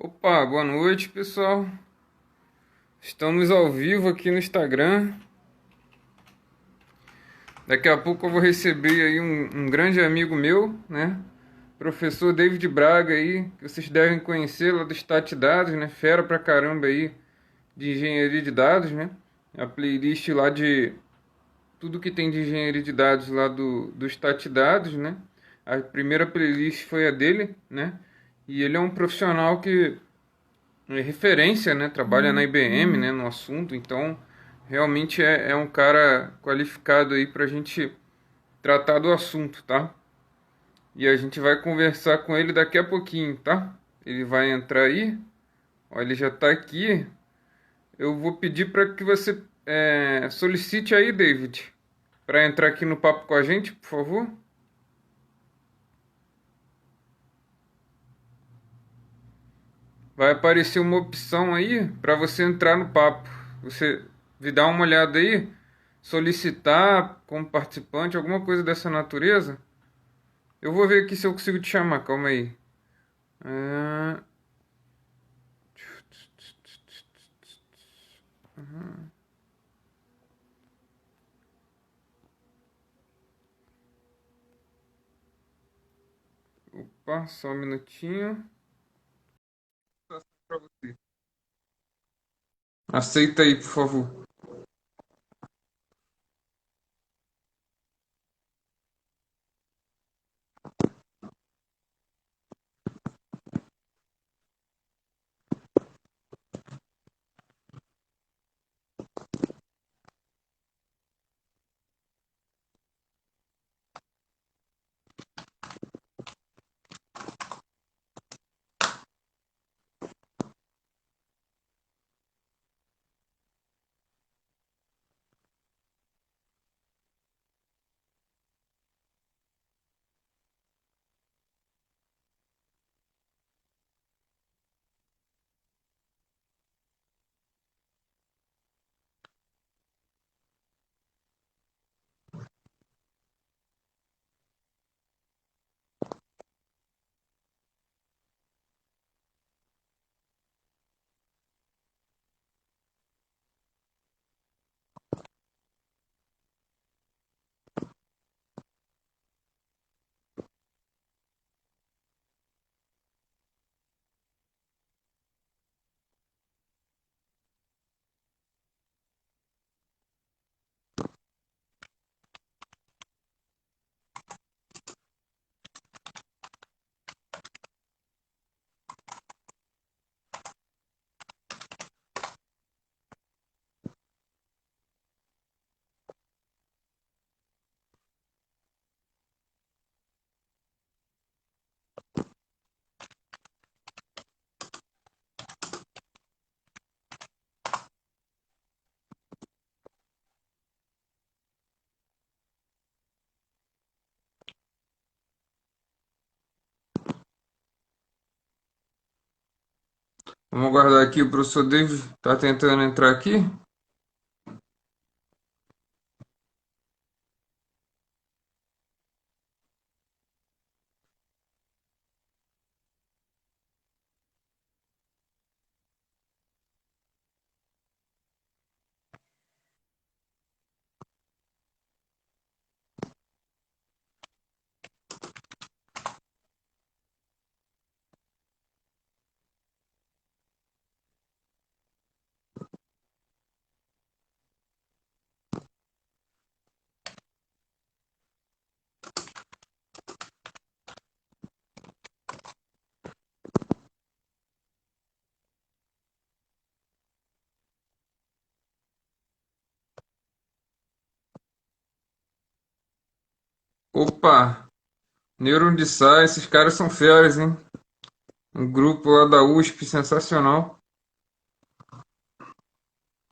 Opa, boa noite, pessoal. Estamos ao vivo aqui no Instagram. Daqui a pouco eu vou receber aí um grande amigo meu, né? Professor David Braga aí, que vocês devem conhecer lá do Stat Dados, né? Fera pra caramba aí de engenharia de dados, né? A playlist lá de tudo que tem de engenharia de dados lá do Stat Dados, né? A primeira playlist foi a dele, né? E ele é um profissional que é referência, né? Trabalha na IBM, né? No assunto, então realmente é um cara qualificado aí para a gente tratar do assunto, tá? E a gente vai conversar com ele daqui a pouquinho, tá? Ele vai entrar aí, ó, ele já tá aqui. Eu vou pedir para que você solicite aí, David, para entrar aqui no papo com a gente, por favor. Vai aparecer uma opção aí para você entrar no papo. Você me dá uma olhada aí, solicitar como participante, alguma coisa dessa natureza. Eu vou ver aqui se eu consigo te chamar, calma aí. Ah, opa, só um minutinho. Pra você. Aceita aí, por favor. Vamos aguardar aqui, o professor David tá tentando entrar aqui. Opa, Neuron de Sá, esses caras são feras, hein? Um grupo lá da USP, sensacional.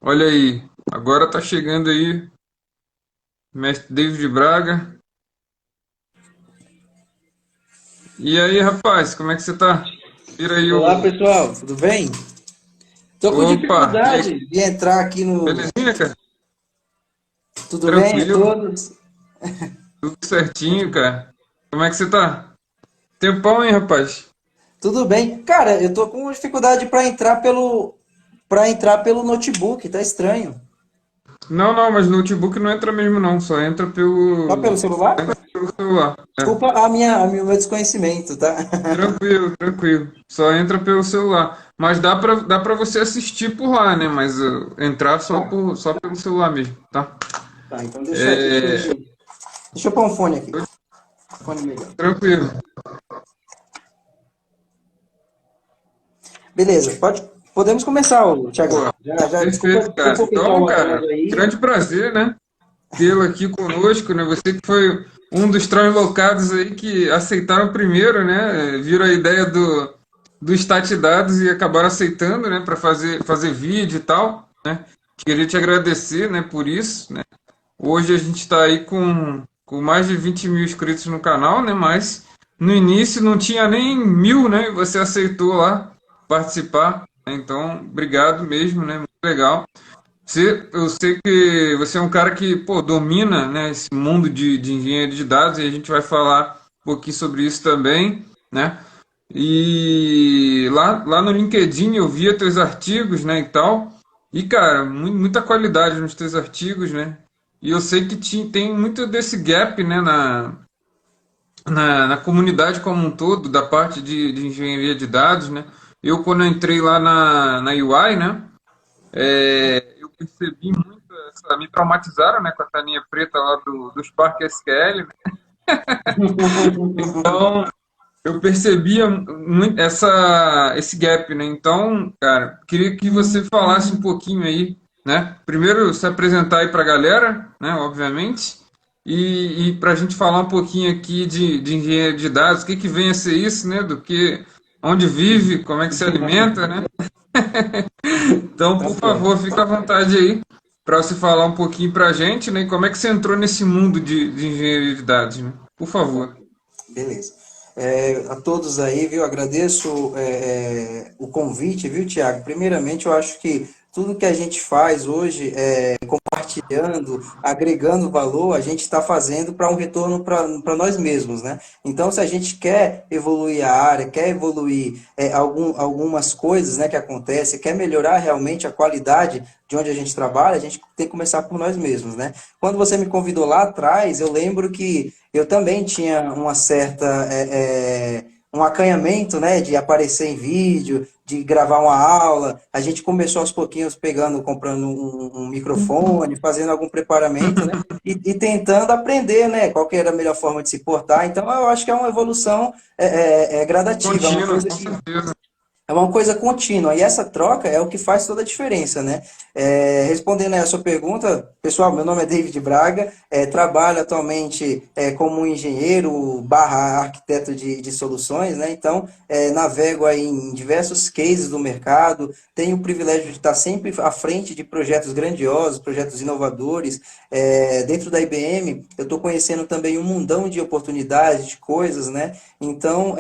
Olha aí, agora tá chegando aí, mestre David Braga. E aí, rapaz, como é que você tá? Tira aí o. Olá, pessoal, tudo bem? Tô com Opa, e aí, dificuldade de entrar aqui no. belezinha, cara? Tudo bem a Tranquilo? todos? Tudo certinho, cara. Como é que você tá? Tempão, hein, rapaz? Tudo bem? Cara, eu tô com dificuldade para entrar pelo notebook, tá estranho. Não, não, mas notebook não entra mesmo não, só entra Só pelo celular? pelo celular. É. Desculpa o meu desconhecimento, tá? Tranquilo, tranquilo. Só entra pelo celular. Mas dá pra você assistir por lá, né? Mas entrar Tá, só pelo celular mesmo, tá? tá, então É, deixa eu pôr um fone aqui. Fone melhor. tranquilo. Beleza, podemos começar, Thiagão. Pô, Desculpa, perfeito, cara. desculpa o pessoal Então, atrás cara, aí. grande prazer, né? Tê-lo aqui conosco, né? Você que foi um dos translocados aí que aceitaram primeiro, né? Viram a ideia do Stat Dados e acabaram aceitando, né? Para fazer vídeo e tal, né? Queria te agradecer, né? Por isso, né? Hoje a gente está aí com mais de 20 mil inscritos no canal, né? Mas no início não tinha nem 1.000, né? E você aceitou lá participar, né? Então, obrigado mesmo, né? Muito legal. Eu sei que você é um cara que, pô, domina, né, esse mundo de engenharia de dados e a gente vai falar um pouquinho sobre isso também, né? E lá no LinkedIn eu via teus artigos, né, e tal. E, cara, muita qualidade nos teus artigos, né? E eu sei que tem muito desse gap, né, na comunidade como um todo, da parte de engenharia de dados, né? Eu, quando eu entrei lá na UI, né? Eu percebi muito me traumatizaram, né, com a telinha preta lá do Spark SQL, né? Então eu percebia muito esse gap, né? Então, cara, queria que você falasse um pouquinho aí, né? Primeiro se apresentar aí para a galera, né, obviamente, e para a gente falar um pouquinho aqui de engenharia de dados, o que que vem a ser isso, né? Do que, onde vive, como é que se alimenta, né? Então, Tá por certo. favor, fica à vontade aí para você falar um pouquinho para a gente, né? E como é que você entrou nesse mundo de engenharia de dados, né? Por favor. Beleza. A todos aí, viu? Agradeço o convite, viu, Tiago? Primeiramente, eu acho que tudo que a gente faz hoje, compartilhando, agregando valor, a gente está fazendo para um retorno para nós mesmos, né? Então, se a gente quer evoluir a área, quer evoluir algumas coisas, né, que acontecem, quer melhorar realmente a qualidade de onde a gente trabalha, a gente tem que começar por nós mesmos, né? Quando você me convidou lá atrás, eu lembro que eu também tinha uma certa um acanhamento, né, de aparecer em vídeo, de gravar uma aula. A gente começou aos pouquinhos comprando um microfone, fazendo algum preparamento, né, e tentando aprender, né, qual que era a melhor forma de se portar. Então, eu acho que é uma evolução gradativa, é uma Contínuo, coisa com que certeza. é uma coisa contínua, e essa troca é o que faz toda a diferença, né? Respondendo aí a sua pergunta, pessoal, meu nome é David Braga, trabalho atualmente como engenheiro barra arquiteto de soluções, né? Então, navego aí em diversos cases do mercado, tenho o privilégio de estar sempre à frente de projetos grandiosos, projetos inovadores. Dentro da IBM, eu estou conhecendo também um mundão de oportunidades, de coisas, né? Então,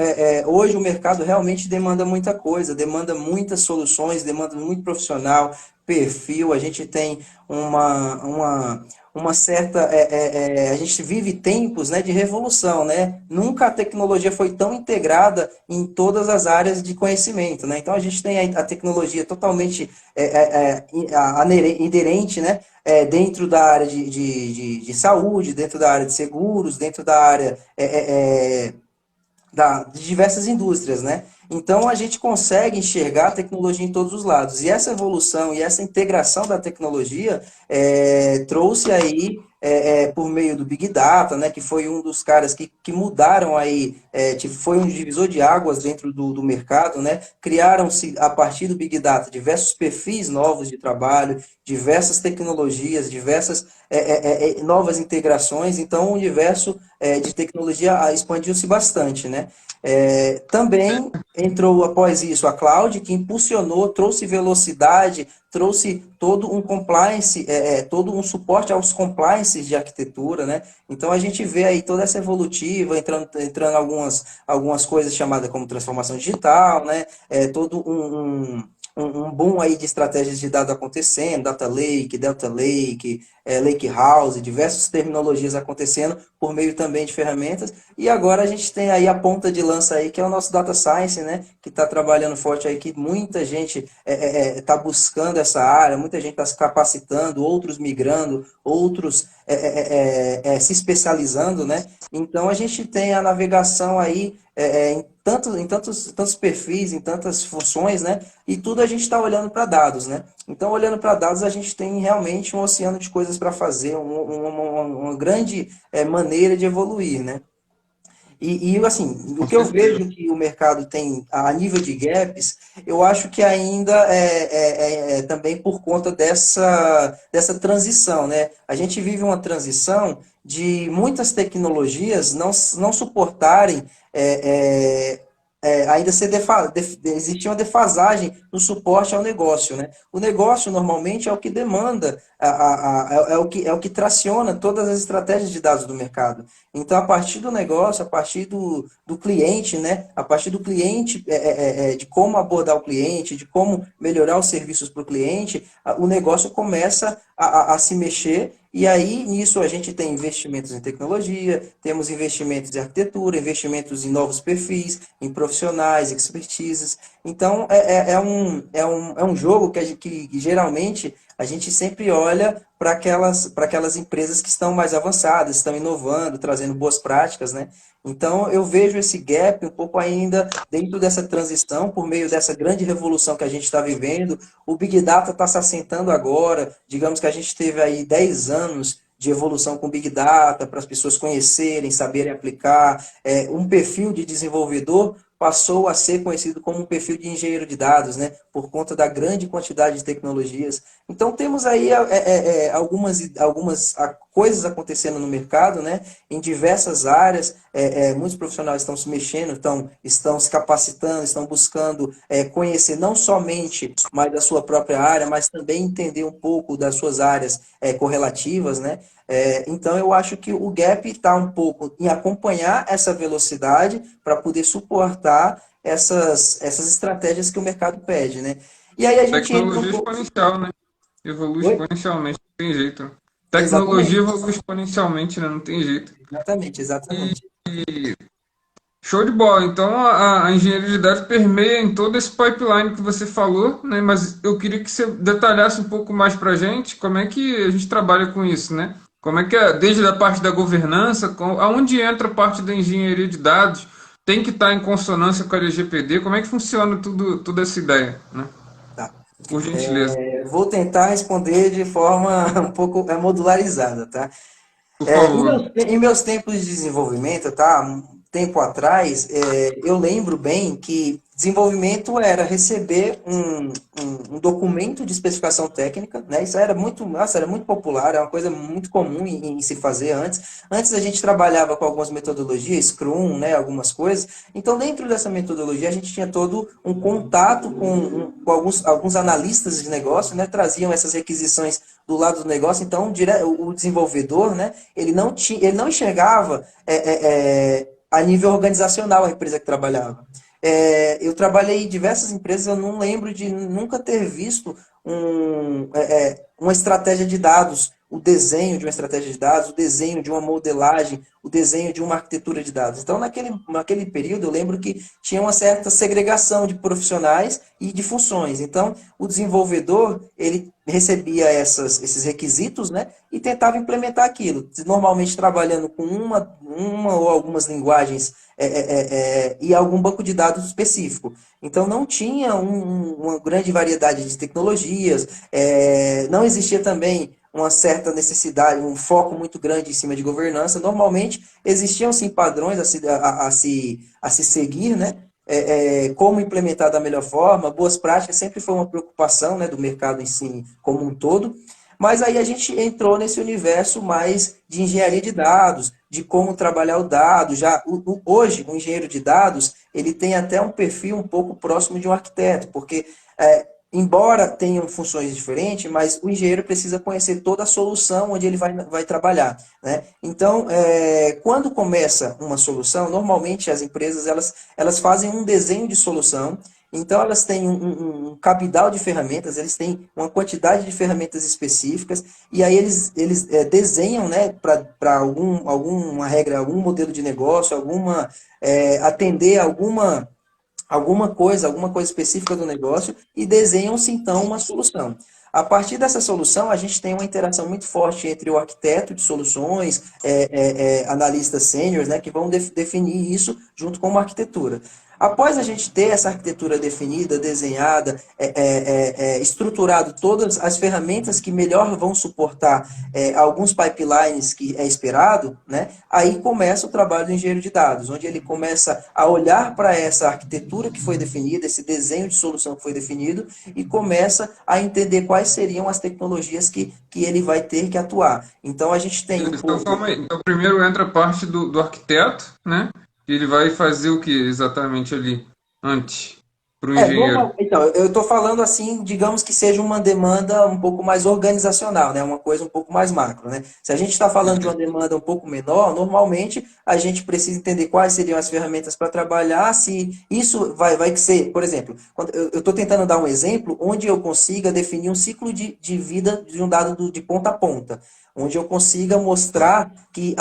hoje o mercado realmente demanda muita coisa, demanda muitas soluções, demanda muito profissional, perfil. A gente tem uma certa. A gente vive tempos, né, de revolução, né? Nunca a tecnologia foi tão integrada em todas as áreas de conhecimento, né? Então, a gente tem a tecnologia totalmente inerente, né? Dentro da área de saúde, dentro da área de seguros, dentro da área de diversas indústrias, né? Então a gente consegue enxergar a tecnologia em todos os lados. E essa evolução e essa integração da tecnologia trouxe aí, por meio do Big Data, né, que foi um dos caras que mudaram aí, foi um divisor de águas dentro do mercado, né? Criaram-se, a partir do Big Data, diversos perfis novos de trabalho, diversas tecnologias, diversas novas integrações. Então, o universo de tecnologia expandiu-se bastante, né? Também entrou após isso a cloud, que impulsionou, trouxe velocidade, trouxe todo um compliance, todo um suporte aos compliances de arquitetura, né? Então a gente vê aí toda essa evolutiva, entrando algumas coisas chamadas como transformação digital, né? Todo um boom aí de estratégias de dados acontecendo, Data Lake, Delta Lake, lake house, diversas terminologias acontecendo por meio também de ferramentas. E agora a gente tem aí a ponta de lança aí, que é o nosso Data Science, né? Que está trabalhando forte aí, que muita gente está buscando essa área, muita gente está se capacitando, outros migrando, outros se especializando, né? Então a gente tem a navegação aí tantos perfis, em tantas funções, né? E tudo a gente está olhando para dados, né? Então, olhando para dados, a gente tem realmente um oceano de coisas para fazer, uma grande maneira de evoluir, né? Assim, o Com que eu certeza. vejo que o mercado tem a nível de gaps, eu acho que ainda também por conta dessa transição, né? A gente vive uma transição de muitas tecnologias não suportarem ainda existir uma defasagem no suporte ao negócio, né? O negócio normalmente é o que demanda, é o que traciona todas as estratégias de dados do mercado. Então, a partir do negócio, a partir do cliente, né? A partir do cliente, de como abordar o cliente, de como melhorar os serviços para o cliente, o negócio começa a se mexer. E aí, nisso, a gente tem investimentos em tecnologia, temos investimentos em arquitetura, investimentos em novos perfis, em profissionais, expertises. Então, é um jogo que geralmente a gente sempre olha para aquelas empresas que estão mais avançadas, estão inovando, trazendo boas práticas, né? Então, eu vejo esse gap um pouco ainda dentro dessa transição, por meio dessa grande revolução que a gente está vivendo. O Big Data está se assentando agora, digamos que a gente teve aí 10 anos de evolução com Big Data, para as pessoas conhecerem, saberem aplicar. Um perfil de desenvolvedor passou a ser conhecido como um perfil de engenheiro de dados, né? Por conta da grande quantidade de tecnologias. Então, temos aí algumas coisas acontecendo no mercado, né? Em diversas áreas. Muitos profissionais estão se mexendo, estão se capacitando, estão buscando conhecer não somente mais da sua própria área, mas também entender um pouco das suas áreas correlativas, né? Então, eu acho que o gap está um pouco em acompanhar essa velocidade para poder suportar essas estratégias que o mercado pede, né? E aí a gente entra um Tecnologia pouco... exponencial, né? Evolui Oi? exponencialmente, não tem jeito. Tecnologia Exatamente, evolui exponencialmente, né? Não tem jeito. exatamente, exatamente. Show de bola. Então a engenharia de dados permeia em todo esse pipeline que você falou, né? Mas eu queria que você detalhasse um pouco mais para a gente como é que a gente trabalha com isso, né? Como é que é, desde a parte da governança, aonde entra a parte da engenharia de dados, tem que estar em consonância com a LGPD, como é que funciona toda essa ideia, né? Tá. Por gentileza, Vou tentar responder de forma um pouco modularizada, tá? por favor. Em meus tempos de desenvolvimento, tá? Um tempo atrás, eu lembro bem que desenvolvimento era receber um documento de especificação técnica, né? Isso era muito, nossa, era muito popular, era uma coisa muito comum em se fazer antes. Antes a gente trabalhava com algumas metodologias, Scrum, né? Algumas coisas. Então, dentro dessa metodologia, a gente tinha todo um contato com alguns analistas de negócio, né? Traziam essas requisições do lado do negócio. Então, o desenvolvedor, né? Ele não enxergava a nível organizacional a empresa que trabalhava. Eu trabalhei em diversas empresas, eu não lembro de nunca ter visto uma estratégia de dados, o desenho de uma estratégia de dados, o desenho de uma modelagem, o desenho de uma arquitetura de dados. Então, naquele período, eu lembro que tinha uma certa segregação de profissionais e de funções. Então, o desenvolvedor, ele recebia esses requisitos, né, e tentava implementar aquilo, normalmente trabalhando com uma ou algumas linguagens e algum banco de dados específico. Então, não tinha uma grande variedade de tecnologias, não existia também uma certa necessidade, um foco muito grande em cima de governança. Normalmente, existiam sim padrões a se seguir, né? Como implementar da melhor forma, boas práticas sempre foi uma preocupação, né, do mercado em si como um todo. Mas aí a gente entrou nesse universo mais de engenharia de dados, de como trabalhar o dado. Hoje, o engenheiro de dados, ele tem até um perfil um pouco próximo de um arquiteto, porque embora tenham funções diferentes, mas o engenheiro precisa conhecer toda a solução onde ele vai trabalhar, né? Então, quando começa uma solução, normalmente as empresas elas fazem um desenho de solução Então, elas têm um cabidal de ferramentas, eles têm uma quantidade de ferramentas específicas, e aí eles desenham, né, para alguma regra, algum modelo de negócio, atender alguma coisa específica do negócio e desenham-se então uma solução. A partir dessa solução, a gente tem uma interação muito forte entre o arquiteto de soluções, analistas sêniores, né, que vão definir isso junto com uma arquitetura. Após a gente ter essa arquitetura definida, desenhada, estruturado todas as ferramentas que melhor vão suportar alguns pipelines que é esperado, né, aí começa o trabalho do engenheiro de dados, onde ele começa a olhar para essa arquitetura que foi definida, esse desenho de solução que foi definido, e começa a entender quais seriam as tecnologias que ele vai ter que atuar. Então, a gente tem um Então, pouco. calma aí. Então, primeiro entra a parte do arquiteto, né? Que ele vai fazer o que exatamente ali antes para o engenheiro. Então, eu estou falando assim, digamos que seja uma demanda um pouco mais organizacional, né? Uma coisa um pouco mais macro, né? Se a gente está falando de uma demanda um pouco menor, normalmente a gente precisa entender quais seriam as ferramentas para trabalhar, se isso vai ser, por exemplo, quando eu estou tentando dar um exemplo onde eu consiga definir um ciclo de vida de um dado de ponta a ponta, onde eu consiga mostrar que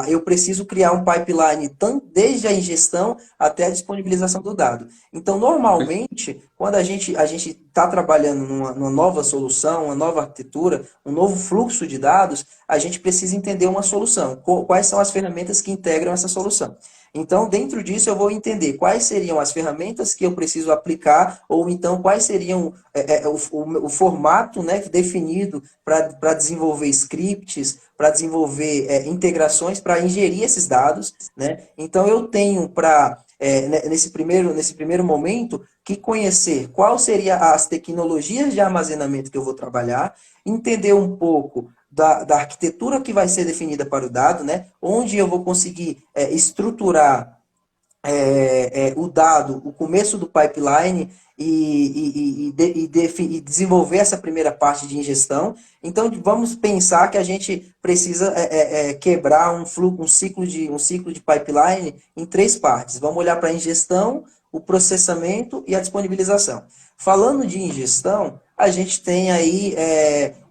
eu preciso criar um pipeline desde a ingestão até a disponibilização do dado. Então, normalmente, quando a gente está trabalhando numa nova solução, uma nova arquitetura, um novo fluxo de dados, a gente precisa entender uma solução. Quais são as ferramentas que integram essa solução? Então, dentro disso, eu vou entender quais seriam as ferramentas que eu preciso aplicar, ou então quais seriam o formato, né, definido para desenvolver scripts, para desenvolver integrações, para ingerir esses dados. Né? Então, eu tenho nesse primeiro momento, que conhecer qual seria as tecnologias de armazenamento que eu vou trabalhar, entender um pouco da arquitetura que vai ser definida para o dado, né? Onde eu vou conseguir estruturar o dado, o começo do pipeline e desenvolver essa primeira parte de ingestão. Então, vamos pensar que a gente precisa quebrar um ciclo de pipeline em três partes. Vamos olhar para a ingestão, o processamento e a disponibilização. Falando de ingestão, a gente tem aí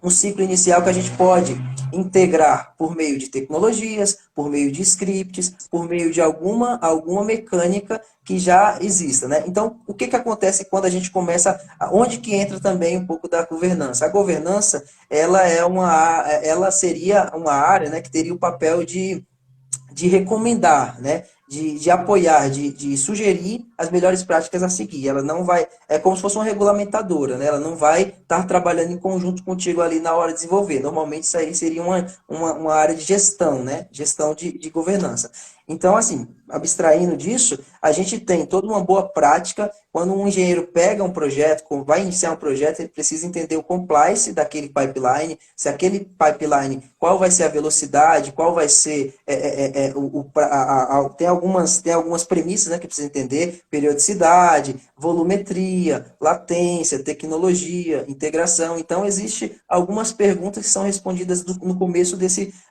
um ciclo inicial que a gente pode integrar por meio de tecnologias, por meio de scripts, por meio de alguma mecânica que já exista. Né? Então, o que acontece quando a gente começa, onde que entra também um pouco da governança? A governança, ela seria uma área, né, que teria o papel de recomendar, né? De apoiar, de sugerir as melhores práticas a seguir. Ela não vai. É como se fosse uma regulamentadora, né? Ela não vai estar trabalhando em conjunto contigo ali na hora de desenvolver. Normalmente isso aí seria uma área de gestão, né? Gestão de governança. Então, assim, abstraindo disso, a gente tem toda uma boa prática. Quando um engenheiro pega um projeto, vai iniciar um projeto, ele precisa entender o compliance daquele pipeline, se aquele pipeline, qual vai ser a velocidade, qual vai ser tem algumas premissas, né, que precisa entender: periodicidade, volumetria, latência, tecnologia, integração. Então, existe algumas perguntas que são respondidas no começo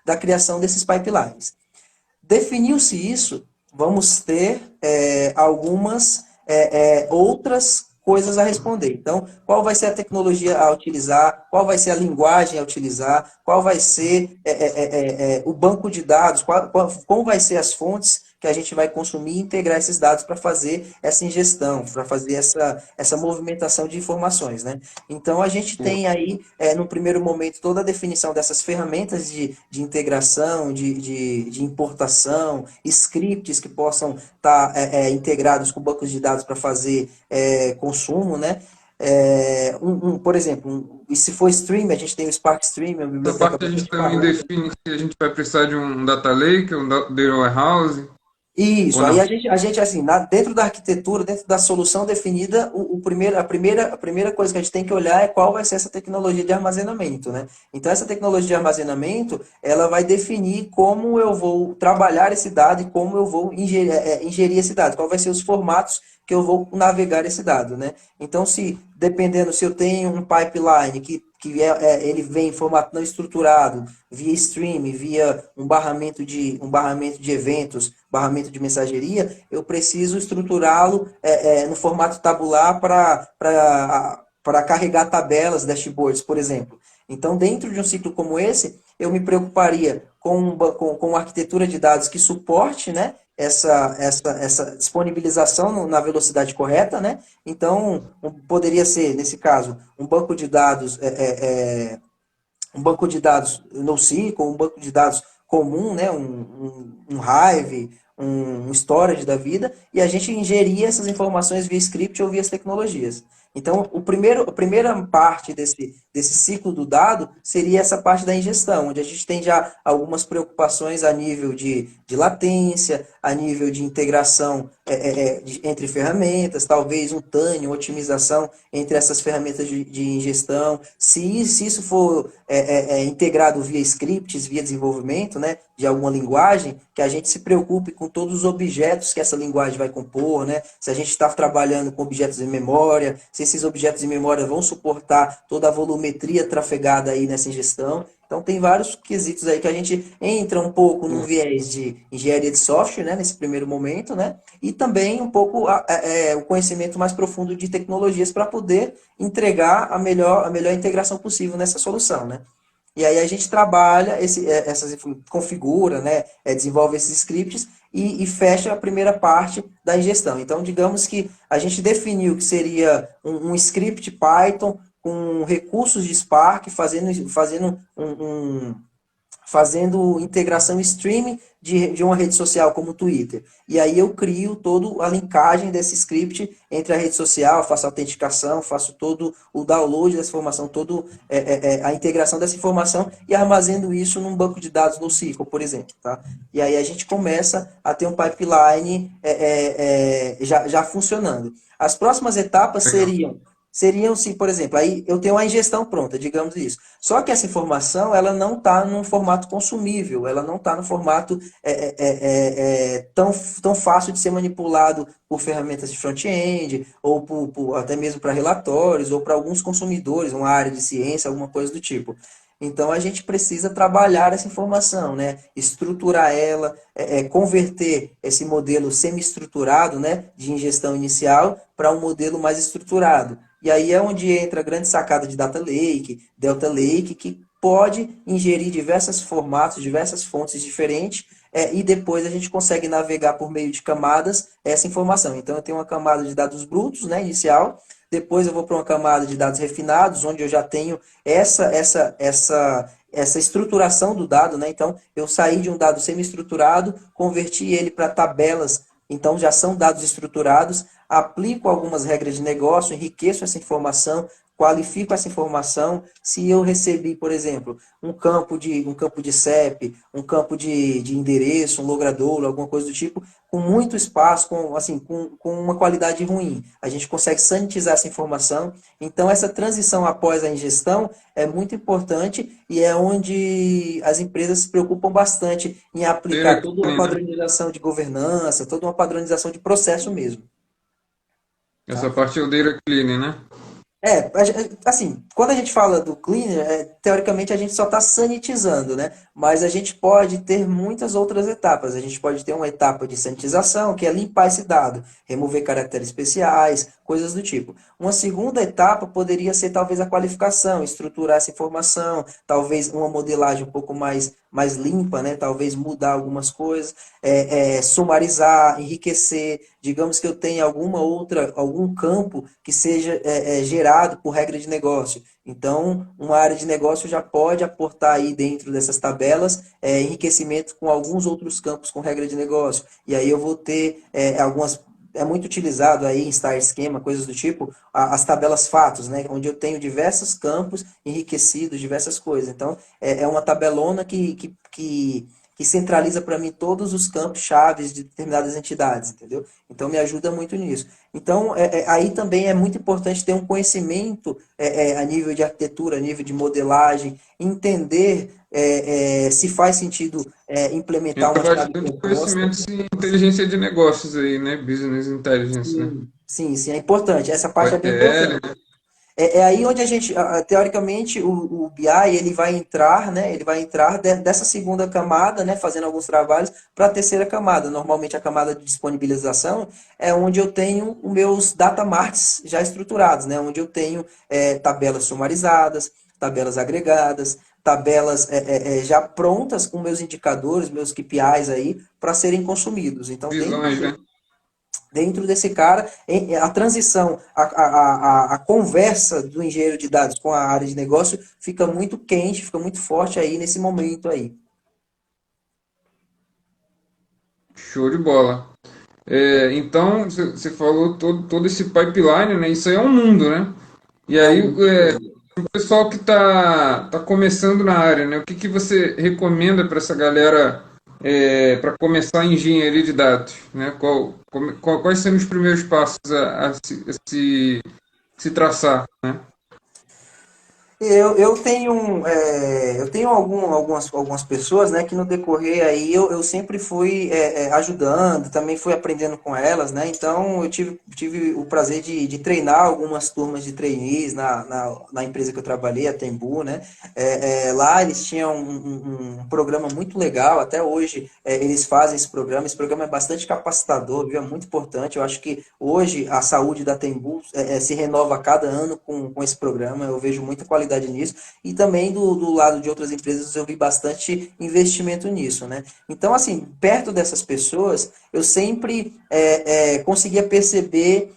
da criação desses pipelines. Definiu-se isso, vamos ter algumas outras coisas a responder. Então, qual vai ser a tecnologia a utilizar, qual vai ser a linguagem a utilizar, qual vai ser o banco de dados, como vai ser as fontes que a gente vai consumir e integrar esses dados para fazer essa ingestão, para fazer essa movimentação de informações. Né? Então, a gente tem aí, no primeiro momento, toda a definição dessas ferramentas de integração, de importação, scripts que possam estar integrados com bancos de dados para fazer consumo, né? Por exemplo, e se for stream, a gente tem o Spark Stream, a Essa biblioteca parte a gente bastante também famosa. define se a gente vai precisar de um data lake, um data warehouse, ou Isso, aí não. a gente assim, dentro da arquitetura, dentro da solução definida, a primeira coisa que a gente tem que olhar é qual vai ser essa tecnologia de armazenamento, né? Então, essa tecnologia de armazenamento, ela vai definir como eu vou trabalhar esse dado e como eu vou ingerir esse dado, qual vai ser os formatos que eu vou navegar esse dado, né? Então, dependendo se eu tenho um pipeline que ele vem em formato não estruturado, via stream, via um barramento de eventos, barramento de mensageria, eu preciso estruturá-lo no formato tabular para carregar tabelas, dashboards, por exemplo. Então, dentro de um ciclo como esse, eu me preocuparia com uma arquitetura de dados que suporte, né, essa disponibilização na velocidade correta, né? Então, poderia ser, nesse caso, um banco de dados um banco de dados NoSQL, um banco de dados comum, né? Um Hive, um storage da vida, e a gente ingeria essas informações via script ou via as tecnologias. Então, a primeira parte desse ciclo do dado seria essa parte da ingestão, onde a gente tem já algumas preocupações a nível de latência, a nível de integração entre ferramentas, talvez um TANI, uma otimização entre essas ferramentas de ingestão. Se isso for integrado via scripts, via desenvolvimento, né, de alguma linguagem, que a gente se preocupe com todos os objetos que essa linguagem vai compor, né? Se a gente está trabalhando com objetos em memória, se esses objetos em memória vão suportar toda a volumetria trafegada aí nessa ingestão. Então, tem vários quesitos aí que a gente entra um pouco num viés de engenharia de software, né, nesse primeiro momento, né, e também um pouco o conhecimento mais profundo de tecnologias para poder entregar a melhor integração possível nessa solução, né. E aí a gente trabalha, configura, né, desenvolve esses scripts e fecha a primeira parte da ingestão. Então, digamos que a gente definiu que seria um script Python com recursos de Spark, fazendo integração streaming de uma rede social como o Twitter. E aí eu crio toda a linkagem desse script entre a rede social, faço a autenticação, faço todo o download dessa informação, toda a integração dessa informação e armazeno isso num banco de dados NoSQL, por exemplo. Tá? E aí a gente começa a ter um pipeline já funcionando. As próximas etapas seriam se, por exemplo, aí eu tenho uma ingestão pronta, digamos isso. Só que essa informação, ela não está num formato consumível, ela não está no formato tão fácil de ser manipulado por ferramentas de front-end, ou até mesmo para relatórios, ou para alguns consumidores, uma área de ciência, alguma coisa do tipo. Então, a gente precisa trabalhar essa informação, né? Estruturar ela, converter esse modelo semi-estruturado, né, de ingestão inicial para um modelo mais estruturado. E aí é onde entra a grande sacada de Data Lake, Delta Lake, que pode ingerir diversos formatos, diversas fontes diferentes, e depois a gente consegue navegar por meio de camadas essa informação. Então, eu tenho uma camada de dados brutos, né, inicial, depois eu vou para uma camada de dados refinados, onde eu já tenho essa estruturação do dado, né? Então, eu saí de um dado semi-estruturado, converti ele para tabelas, então já são dados estruturados, aplico algumas regras de negócio, enriqueço essa informação, qualifico essa informação. Se eu recebi, por exemplo, um campo de CEP, um campo de endereço, um logradouro, alguma coisa do tipo, com muito espaço, com uma qualidade ruim, a gente consegue sanitizar essa informação. Então, essa transição após a ingestão é muito importante e é onde as empresas se preocupam bastante em aplicar toda uma Né? padronização de governança, toda uma padronização de processo mesmo. Essa Tá? parte é o data cleaning, né? Assim, quando a gente fala do cleaner, teoricamente a gente só está sanitizando, né? Mas a gente pode ter muitas outras etapas. A gente pode ter uma etapa de sanitização, que é limpar esse dado, remover caracteres especiais, coisas do tipo. Uma segunda etapa poderia ser talvez a qualificação, estruturar essa informação, talvez uma modelagem um pouco mais limpa, né? Talvez mudar algumas coisas, sumarizar, enriquecer. Digamos que eu tenha algum campo que seja gerado por regra de negócio. Então, uma área de negócio já pode aportar aí dentro dessas tabelas enriquecimento com alguns outros campos com regra de negócio. E aí eu vou ter algumas. É muito utilizado aí em Star Schema, coisas do tipo, as tabelas fatos, né? Onde eu tenho diversos campos enriquecidos, diversas coisas. Então, é uma tabelona que centraliza para mim todos os campos chaves de determinadas entidades, entendeu? Então, me ajuda muito nisso. Então, aí também é muito importante ter um conhecimento a nível de arquitetura, a nível de modelagem, entender se faz sentido implementar Entra uma chave bastante composta. conhecimento em inteligência de negócios aí, né? Business intelligence, né? Sim, sim, sim, é importante. Essa O parte é bem ETL, importante. né? É aí onde a gente, teoricamente, o BI ele vai entrar, né? Ele vai entrar dessa segunda camada, né? Fazendo alguns trabalhos para a terceira camada. Normalmente a camada de disponibilização é onde eu tenho os meus data marts já estruturados, né? Onde eu tenho tabelas sumarizadas, tabelas agregadas, tabelas já prontas com meus indicadores, meus KPIs aí para serem consumidos. Então, Visões, né? dentro desse cara, a transição, a conversa do engenheiro de dados com a área de negócio fica muito quente, fica muito forte aí nesse momento aí. Show de bola. Então, você falou todo esse pipeline, né? Isso aí é um mundo, né? E É um aí, mundo de coisa. o pessoal que está começando na área, né? O que que você recomenda para essa galera para começar a engenharia de dados, né? Quais são os primeiros passos a se traçar, né? Eu tenho algumas pessoas, né, que no decorrer aí eu sempre fui ajudando, também fui aprendendo com elas, né, então eu tive o prazer de treinar algumas turmas de trainees na empresa que eu trabalhei, a Tembu, né, lá eles tinham um programa muito legal, até hoje eles fazem esse programa é bastante capacitador, viu, é muito importante, eu acho que hoje a saúde da Tembu se renova a cada ano com esse programa, eu vejo muita qualidade nisso, e também do lado de outras empresas eu vi bastante investimento nisso, né? Então, assim, perto dessas pessoas, eu sempre conseguia perceber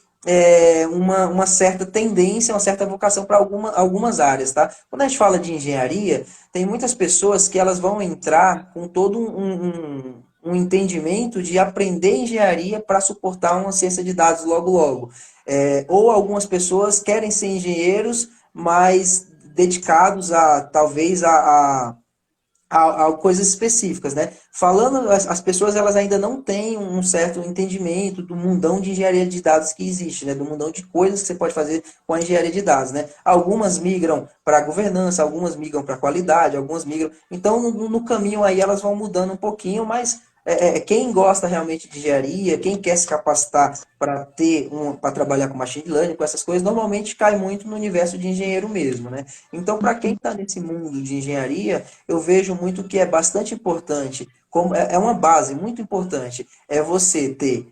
uma certa tendência, uma certa vocação para algumas áreas, tá? Quando a gente fala de engenharia, tem muitas pessoas que elas vão entrar com todo um entendimento de aprender engenharia para suportar uma ciência de dados logo logo. Ou algumas pessoas querem ser engenheiros, mas dedicados a talvez a coisas específicas, né? Falando, as pessoas elas ainda não têm um certo entendimento do mundão de engenharia de dados que existe, né? Do mundão de coisas que você pode fazer com a engenharia de dados, né? Algumas migram para governança, algumas migram para qualidade, algumas migram. Então, no caminho aí elas vão mudando um pouquinho, mas quem gosta realmente de engenharia, quem quer se capacitar para trabalhar com machine learning, com essas coisas, normalmente cai muito no universo de engenheiro mesmo, né? Então, para quem está nesse mundo de engenharia, eu vejo muito que é bastante importante, como é uma base muito importante, é você ter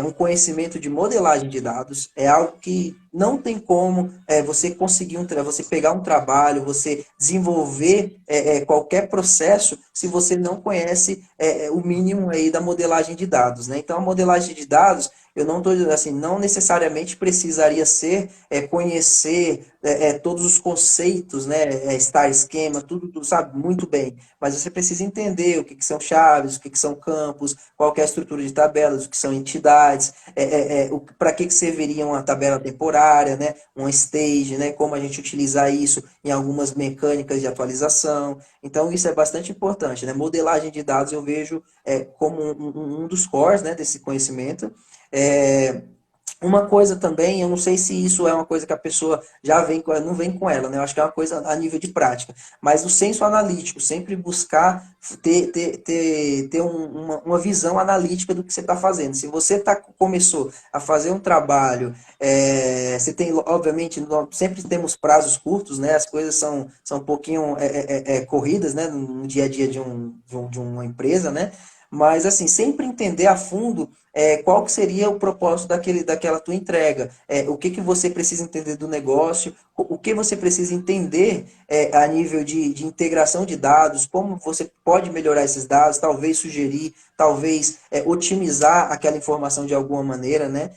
um conhecimento de modelagem de dados, é algo que não tem como você conseguir você pegar um trabalho, você desenvolver qualquer processo se você não conhece o mínimo aí da modelagem de dados, né? Então a modelagem de dados eu não estou assim, não necessariamente precisaria ser conhecer todos os conceitos, né, star esquema, tudo, sabe, muito bem. Mas você precisa entender o que são chaves, o que são campos, qual que é a estrutura de tabelas, o que são entidades, para que serviria uma tabela temporária, né, um stage, né, como a gente utilizar isso em algumas mecânicas de atualização. Então, isso é bastante importante, né? Modelagem de dados eu vejo como um dos cores, né, desse conhecimento. É, uma coisa também, eu não sei se isso é uma coisa que a pessoa já vem, não vem com ela, né? Eu acho que é uma coisa a nível de prática. Mas o senso analítico, sempre buscar ter uma visão analítica do que você está fazendo. Se você começou a fazer um trabalho, você tem, obviamente, nós sempre temos prazos curtos, né? As coisas são um pouquinho corridas, né? No dia a dia de uma empresa, né? Mas, assim, sempre entender a fundo qual que seria o propósito daquela tua entrega, o que você precisa entender do negócio, o que você precisa entender a nível de integração de dados, como você pode melhorar esses dados, talvez sugerir, talvez otimizar aquela informação de alguma maneira, né?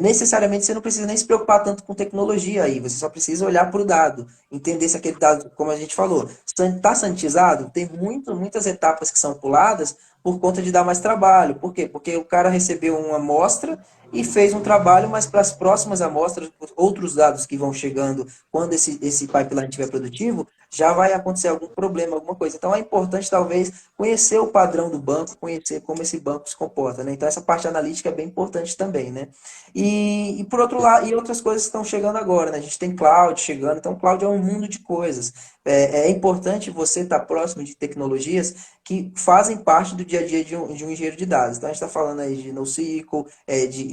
Necessariamente você não precisa nem se preocupar tanto com tecnologia aí, você só precisa olhar para o dado, entender se aquele dado, como a gente falou, está sanitizado, tem muitas etapas que são puladas por conta de dar mais trabalho. Por quê? Porque o cara recebeu uma amostra e fez um trabalho, mas para as próximas amostras, outros dados que vão chegando, quando esse pipeline estiver produtivo, já vai acontecer algum problema, alguma coisa. Então é importante, talvez, conhecer o padrão do banco, conhecer como esse banco se comporta, né? Então essa parte analítica é bem importante também, né? E por outro lado, e outras coisas que estão chegando agora, né? A gente tem cloud chegando, então cloud é um mundo de coisas. É importante você estar próximo de tecnologias que fazem parte do dia a dia de um engenheiro de dados. Então, a gente está falando aí de NoSQL,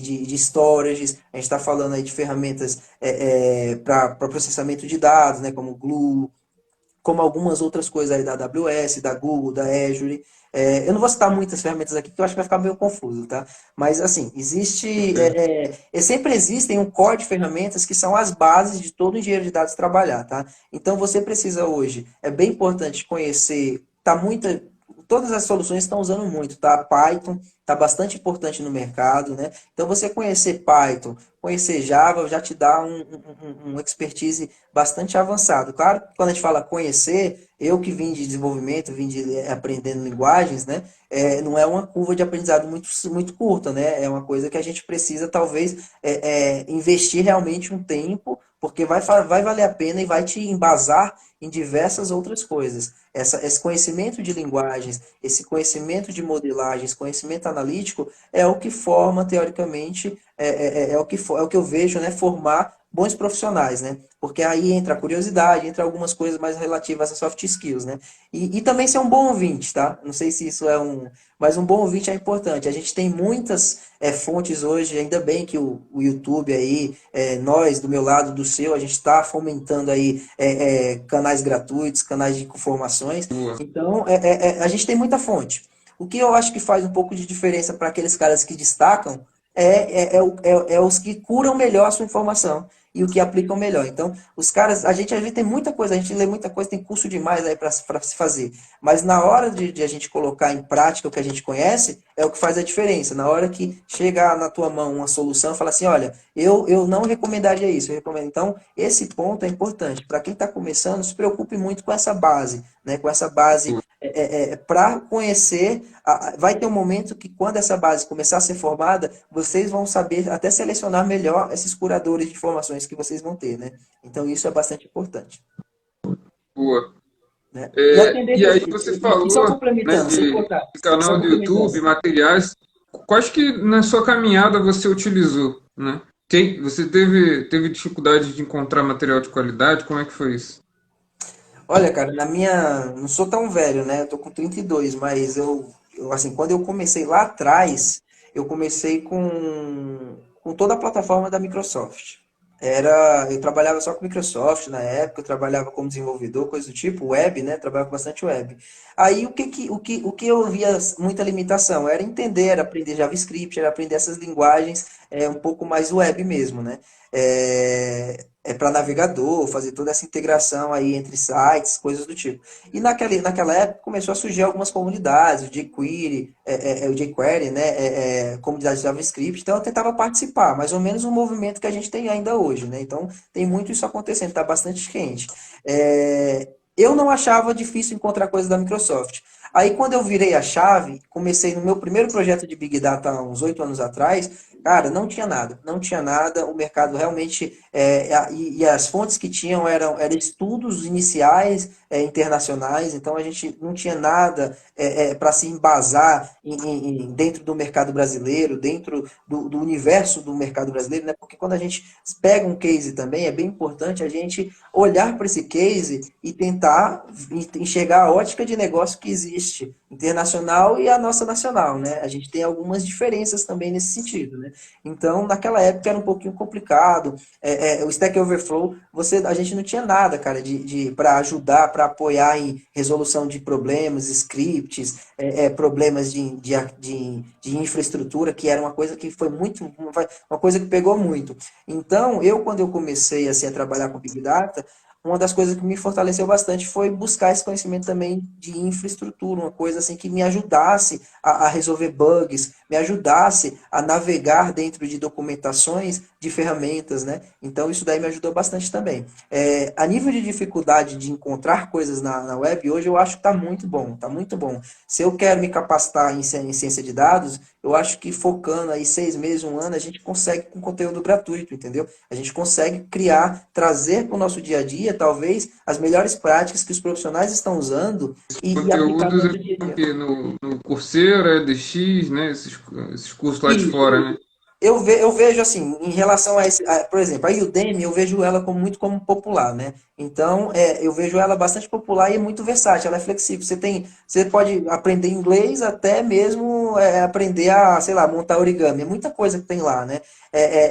de storages, a gente está falando aí de ferramentas para processamento de dados, né, como Glue, como algumas outras coisas aí da AWS, da Google, da Azure. Eu não vou citar muitas ferramentas aqui, que eu acho que vai ficar meio confuso, tá? Mas, assim, sempre existem um core de ferramentas que são as bases de todo engenheiro de dados trabalhar, tá? Então, você precisa hoje, é bem importante conhecer, todas as soluções estão usando muito, tá? Python está bastante importante no mercado, né? Então, você conhecer Python, conhecer Java, já te dá um expertise bastante avançado. Claro que quando a gente fala conhecer, eu que vim de desenvolvimento, vim de aprendendo linguagens, né? Não é uma curva de aprendizado muito curta, né? É uma coisa que a gente precisa, talvez, investir realmente um tempo, porque vai valer a pena e vai te embasar em diversas outras coisas. Esse conhecimento de linguagens, esse conhecimento de modelagem, esse conhecimento analítico é o que forma, teoricamente, é o que eu vejo, né, formar bons profissionais, né? Porque aí entra a curiosidade, entra algumas coisas mais relativas a soft skills, né? E também ser um bom ouvinte, tá? Não sei se isso mas um bom ouvinte é importante. A gente tem muitas fontes hoje, ainda bem que o YouTube aí, nós, do meu lado, do seu, a gente está fomentando aí canais gratuitos, canais de informações. Boa. Então, a gente tem muita fonte. O que eu acho que faz um pouco de diferença para aqueles caras que destacam é os que curam melhor a sua informação e o que aplicam melhor. Então, os caras, a gente tem muita coisa, a gente lê muita coisa, tem curso demais aí para se fazer. Mas na hora de a gente colocar em prática o que a gente conhece, é o que faz a diferença. Na hora que chega na tua mão uma solução, fala assim, olha, eu não recomendaria isso, eu recomendo. Então, esse ponto é importante. Para quem está começando, se preocupe muito com essa base, né? Com essa base para conhecer, vai ter um momento que quando essa base começar a ser formada, vocês vão saber até selecionar melhor esses curadores de informações que vocês vão ter, né? Então isso é bastante importante, Boa. né? E a E tendência, aí você e só falou, né, complementando, sem cortar, de só canal do complementando. YouTube, materiais. Quais que na sua caminhada você utilizou, né? Você teve dificuldade de encontrar material de qualidade? Como é que foi isso? Olha, cara, não sou tão velho, né? Eu tô com 32, mas assim, quando eu comecei lá atrás, eu comecei com toda a plataforma da Microsoft. Eu trabalhava só com Microsoft na época, eu trabalhava como desenvolvedor, coisa do tipo, web, né? Trabalhava bastante web. Aí o que eu via muita limitação era entender, era aprender JavaScript, era aprender essas linguagens um pouco mais web mesmo, né? Para navegador, fazer toda essa integração aí entre sites, coisas do tipo. E naquela época começou a surgir algumas comunidades, o jQuery, o jQuery, né, comunidade de JavaScript, então eu tentava participar, mais ou menos o movimento que a gente tem ainda hoje, né? Então tem muito isso acontecendo, está bastante quente. Eu não achava difícil encontrar coisas da Microsoft. Aí quando eu virei a chave, comecei no meu primeiro projeto de Big Data há uns 8 anos atrás, cara, não tinha nada, não tinha nada, o mercado realmente, e as fontes que tinham eram estudos iniciais internacionais, então a gente não tinha nada para se embasar dentro do mercado brasileiro, dentro do universo do mercado brasileiro, né? Porque quando a gente pega um case também, é bem importante a gente olhar para esse case e tentar enxergar a ótica de negócio que existe internacional e a nossa nacional, né? A gente tem algumas diferenças também nesse sentido, né? Então, naquela época era um pouquinho complicado. O Stack Overflow, a gente não tinha nada, cara, para ajudar, para apoiar em resolução de problemas, scripts, problemas de infraestrutura, que era uma coisa que foi uma coisa que pegou muito. Então, quando eu comecei assim, a trabalhar com Big Data, uma das coisas que me fortaleceu bastante foi buscar esse conhecimento também de infraestrutura, uma coisa assim que me ajudasse a resolver bugs, me ajudasse a navegar dentro de documentações de ferramentas, né? Então isso daí me ajudou bastante também. A nível de dificuldade de encontrar coisas na web, hoje eu acho que está muito bom, está muito bom. Se eu quero me capacitar em ciência de dados, eu acho que focando aí 6 meses, um ano, a gente consegue com conteúdo gratuito, entendeu? A gente consegue criar, trazer para o nosso dia a dia, talvez, as melhores práticas que os profissionais estão usando e aplicar no Conteúdos nosso dia a dia. no Coursera, edX, né? Esses cursos lá de fora, né? eu vejo assim, em relação a esse, por exemplo, a Udemy, eu vejo ela como muito como popular, né? Então, eu vejo ela bastante popular e muito versátil, ela é flexível. Você pode aprender inglês até mesmo aprender a, sei lá, montar origami. É muita coisa que tem lá, né?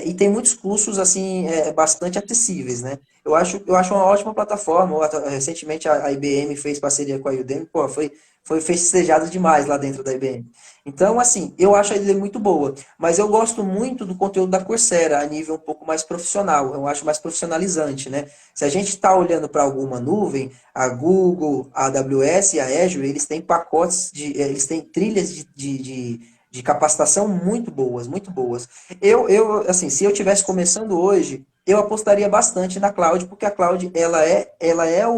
E tem muitos cursos, assim, bastante acessíveis, né? Eu acho uma ótima plataforma. Recentemente a IBM fez parceria com a Udemy, pô, foi festejado demais lá dentro da IBM. Então, assim, eu acho a Udemy muito boa. Mas eu gosto muito do conteúdo da Coursera a nível um pouco mais profissional. Eu acho mais profissionalizante, né? Se a gente está olhando para alguma nuvem, a Google, a AWS e a Azure, eles têm pacotes eles têm trilhas de capacitação muito boas, muito boas. Assim, se eu tivesse começando hoje, eu apostaria bastante na cloud, porque a cloud ela é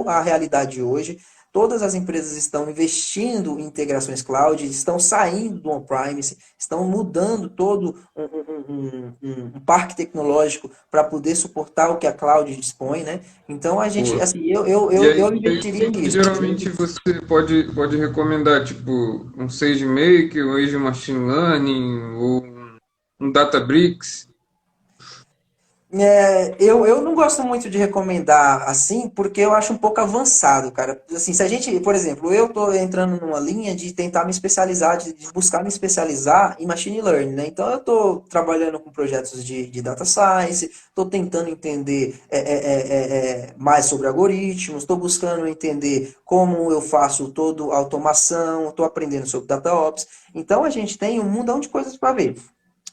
a realidade hoje. Todas as empresas estão investindo em integrações cloud, estão saindo do on-premise, estão mudando todo um parque tecnológico para poder suportar o que a cloud dispõe, né? Então a gente, Pô, assim, eu, e eu, aí, eu investiria nisso. geralmente você pode recomendar, tipo, um SageMaker, um Azure Machine Learning, ou um Databricks. Eu não gosto muito de recomendar assim, porque eu acho um pouco avançado, cara. Assim, se a gente, por exemplo, eu tô entrando numa linha de tentar me especializar, de buscar me especializar em machine learning, né? Então eu tô trabalhando com projetos de data science, tô tentando entender mais sobre algoritmos, estou buscando entender como eu faço toda a automação, estou aprendendo sobre DataOps. Então a gente tem um mundão de coisas para ver.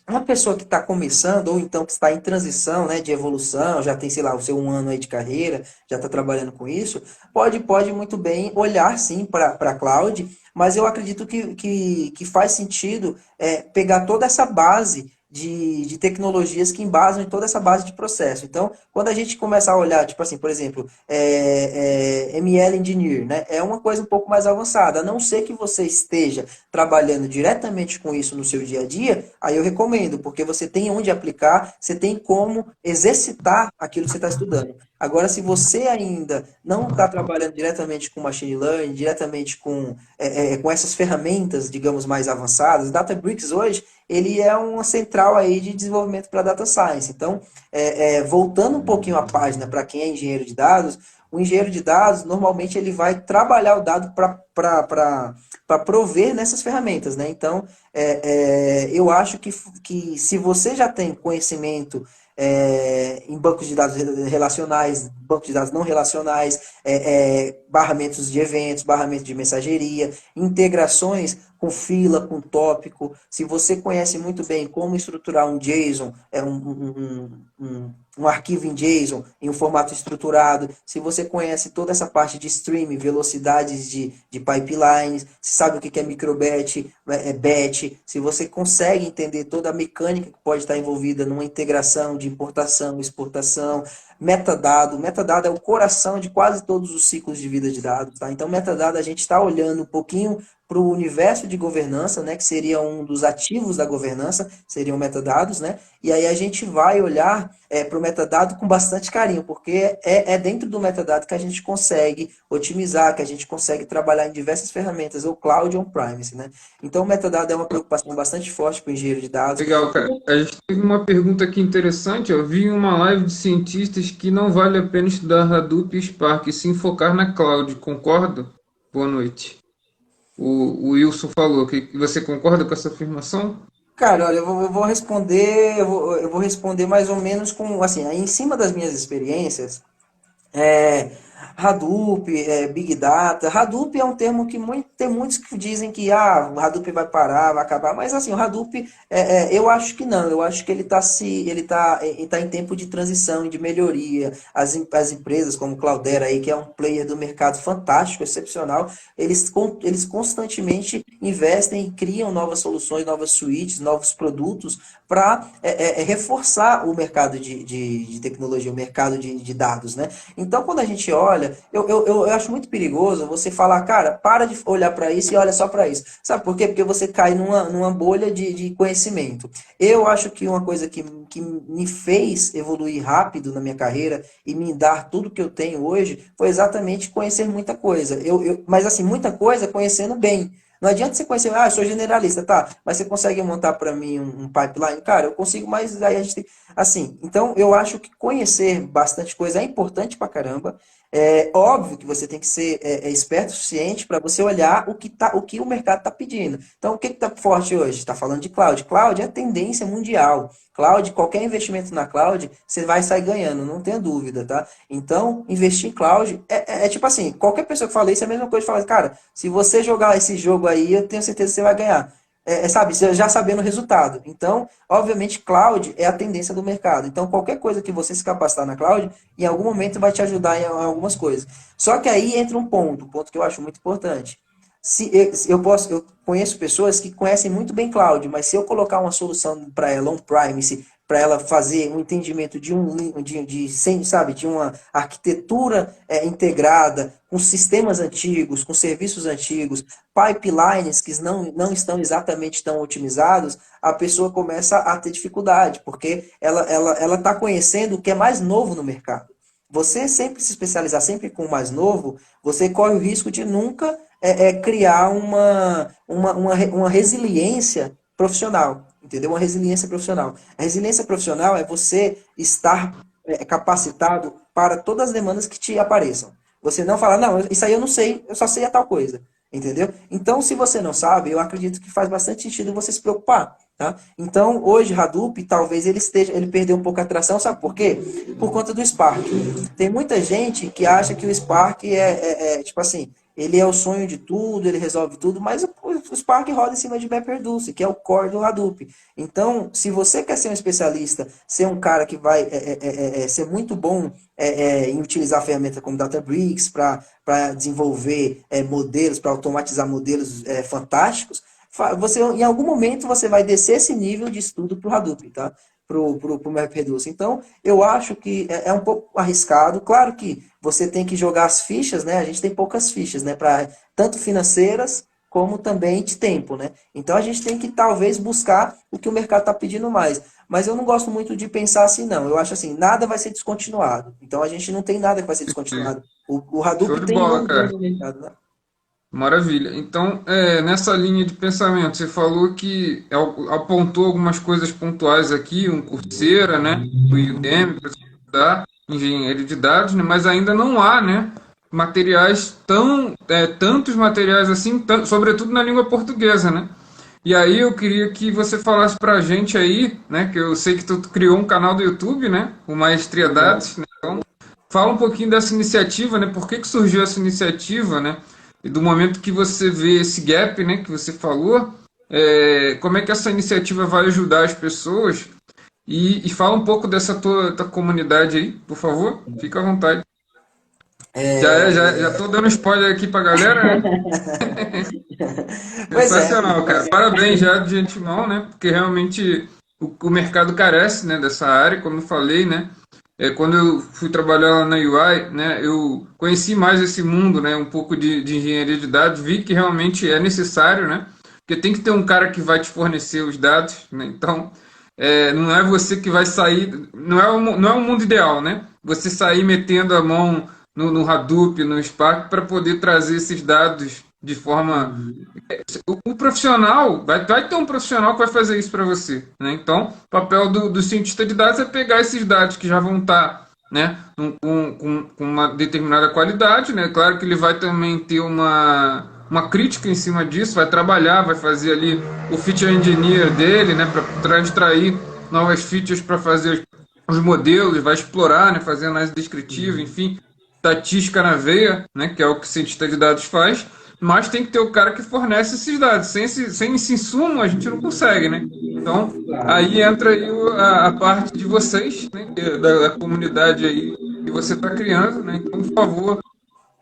Uma pessoa que está começando, ou então que está em transição, né, de evolução, já tem, sei lá, o seu 1 ano aí de carreira, já está trabalhando com isso, pode muito bem olhar sim para a cloud, mas eu acredito que faz sentido pegar toda essa base de tecnologias que embasam em toda essa base de processo. Então, quando a gente começa a olhar, tipo assim, por exemplo, ML Engineer, né, é uma coisa um pouco mais avançada, a não ser que você esteja trabalhando diretamente com isso no seu dia a dia, aí eu recomendo, porque você tem onde aplicar, você tem como exercitar aquilo que você está estudando. Agora, se você ainda não está trabalhando diretamente com machine learning, diretamente com essas ferramentas, digamos, mais avançadas, Databricks hoje, ele é uma central aí de desenvolvimento para data science. Então, voltando um pouquinho a página para quem é engenheiro de dados, o engenheiro de dados, normalmente, ele vai trabalhar o dado para prover nessas ferramentas, né? Então, eu acho que se você já tem conhecimento em bancos de dados relacionais, bancos de dados não relacionais, barramentos de eventos, barramento de mensageria, integrações com fila, com tópico, se você conhece muito bem como estruturar um JSON, um arquivo em JSON em um formato estruturado, se você conhece toda essa parte de streaming, velocidades de pipelines, se sabe o que é microbatch, batch, se você consegue entender toda a mecânica que pode estar envolvida numa integração de importação, exportação, metadado é o coração de quase todos os ciclos de vida de dados, tá? Então, metadado a gente está olhando um pouquinho para o universo de governança, né, que seria um dos ativos da governança, seriam metadados, né? E aí a gente vai olhar para o metadado com bastante carinho, porque é dentro do metadado que a gente consegue otimizar, que a gente consegue trabalhar em diversas ferramentas, ou cloud ou on-premise, né? Então, o metadado é uma preocupação bastante forte para o engenheiro de dados. Legal, cara. A gente teve uma pergunta aqui interessante. Eu vi em uma live de cientistas que não vale a pena estudar Hadoop e Spark, e sim focar na cloud. Concorda? Boa noite. O Wilson falou que você concorda com essa afirmação? Cara, olha, eu vou responder, eu vou responder mais ou menos com, assim, em cima das minhas experiências, é, Hadoop, Big Data. Hadoop é um termo que tem muitos que dizem que o Hadoop vai parar, vai acabar, mas assim, o Hadoop, eu acho que não, eu acho que ele tá em tempo de transição e de melhoria. As empresas como Cloudera aí, que é um player do mercado fantástico, excepcional, eles constantemente investem e criam novas soluções, novas suítes, novos produtos para reforçar o mercado de tecnologia, o mercado de dados, né? Então, quando a gente olha, eu acho muito perigoso você falar, cara, para de olhar para isso e olha só para isso. Sabe por quê? Porque você cai numa bolha de conhecimento. Eu acho que uma coisa que me fez evoluir rápido na minha carreira e me dar tudo que eu tenho hoje foi exatamente conhecer muita coisa. Mas, assim, muita coisa conhecendo bem. Não adianta você conhecer, eu sou generalista, tá, mas você consegue montar para mim um pipeline? Cara, eu consigo, mas aí a gente tem, assim, então eu acho que conhecer bastante coisa é importante pra caramba. É óbvio que você tem que ser esperto o suficiente para você olhar o que o mercado está pedindo. Então, o que está forte hoje? Está falando de cloud. Cloud é tendência mundial. Cloud, qualquer investimento na cloud, você vai sair ganhando, não tenha dúvida, tá? Então, investir em cloud é tipo assim, qualquer pessoa que fala isso é a mesma coisa que fala, cara, se você jogar esse jogo aí, eu tenho certeza que você vai ganhar. Sabe, você já sabendo o resultado. Então, obviamente, cloud é a tendência do mercado. Então, qualquer coisa que você se capacitar na cloud, em algum momento vai te ajudar em algumas coisas. Só que aí entra um ponto que eu acho muito importante. Se eu conheço pessoas que conhecem muito bem cloud, mas se eu colocar uma solução para ela on-premise, para ela fazer um entendimento sabe, de uma arquitetura integrada, com sistemas antigos, com serviços antigos, pipelines que não estão exatamente tão otimizados, a pessoa começa a ter dificuldade, porque ela está conhecendo o que é mais novo no mercado. Você sempre se especializar sempre com o mais novo, você corre o risco de nunca criar uma resiliência profissional, entendeu? Uma resiliência profissional. A resiliência profissional é você estar capacitado para todas as demandas que te apareçam. Você não falar, não, isso aí eu não sei, eu só sei a tal coisa, entendeu? Então, se você não sabe, eu acredito que faz bastante sentido você se preocupar. Tá? Então, hoje, Hadoop, talvez ele perdeu um pouco a atração, sabe por quê? Por conta do Spark. Tem muita gente que acha que o Spark tipo assim, ele é o sonho de tudo, ele resolve tudo, mas o Spark roda em cima de MapReduce, que é o core do Hadoop. Então, se você quer ser um especialista, ser um cara que vai ser muito bom em utilizar a ferramenta como Databricks para desenvolver modelos, para automatizar modelos fantásticos, em algum momento você vai descer esse nível de estudo para o Hadoop, tá? Pro MapReduce. Então, eu acho que é um pouco arriscado. Claro que você tem que jogar as fichas, né? A gente tem poucas fichas, né? Tanto financeiras como também de tempo, né? Então, a gente tem que talvez buscar o que o mercado está pedindo mais. Mas eu não gosto muito de pensar assim, não. Eu acho assim, nada vai ser descontinuado. Então, a gente não tem nada que vai ser descontinuado. O Show Hadoop de tem bola, longinha cara. no mercado, né? Maravilha. Então, nessa linha de pensamento, você falou que apontou algumas coisas pontuais aqui, um Coursera, né, o Udemy para estudar engenharia de dados, né, mas ainda não há, né, materiais tantos materiais assim, sobretudo na língua portuguesa, né? E aí eu queria que você falasse para a gente aí, né, que eu sei que tu criou um canal do YouTube, né, o Maestria Legal. Dados, né? Fala um pouquinho dessa iniciativa, né? Por que que surgiu essa iniciativa, né? E do momento que você vê esse gap, né, que você falou, como é que essa iniciativa vai ajudar as pessoas? E fala um pouco dessa tua comunidade aí, por favor. Fica à vontade. Já tô dando spoiler aqui pra galera, né? Pois é. Sensacional, cara. Parabéns já de antemão, né? Porque realmente o mercado carece, né, dessa área, como eu falei, né? Quando eu fui trabalhar lá na UI, né, eu conheci mais esse mundo, né, um pouco de engenharia de dados, vi que realmente é necessário, né? Porque tem que ter um cara que vai te fornecer os dados, né? Então, não é você que vai sair, não é o mundo ideal, né? Você sair metendo a mão no Hadoop, no Spark, para poder trazer esses dados de forma Uhum. o profissional, vai ter um profissional que vai fazer isso para você, né? Então, o papel do cientista de dados é pegar esses dados que já vão estar, né, com uma determinada qualidade, né? Claro que ele vai também ter uma crítica em cima disso, vai trabalhar, vai fazer ali o feature engineer dele, né, para extrair novas features para fazer os modelos, vai explorar, né, fazer análise descritiva, Uhum. enfim, estatística na veia, né, que é o que o cientista de dados faz, mas tem que ter o cara que fornece esses dados. Sem esse insumo, a gente não consegue, né? Então, Claro. aí entra aí a parte de vocês, né, da comunidade aí que você está criando, né? Então, por favor,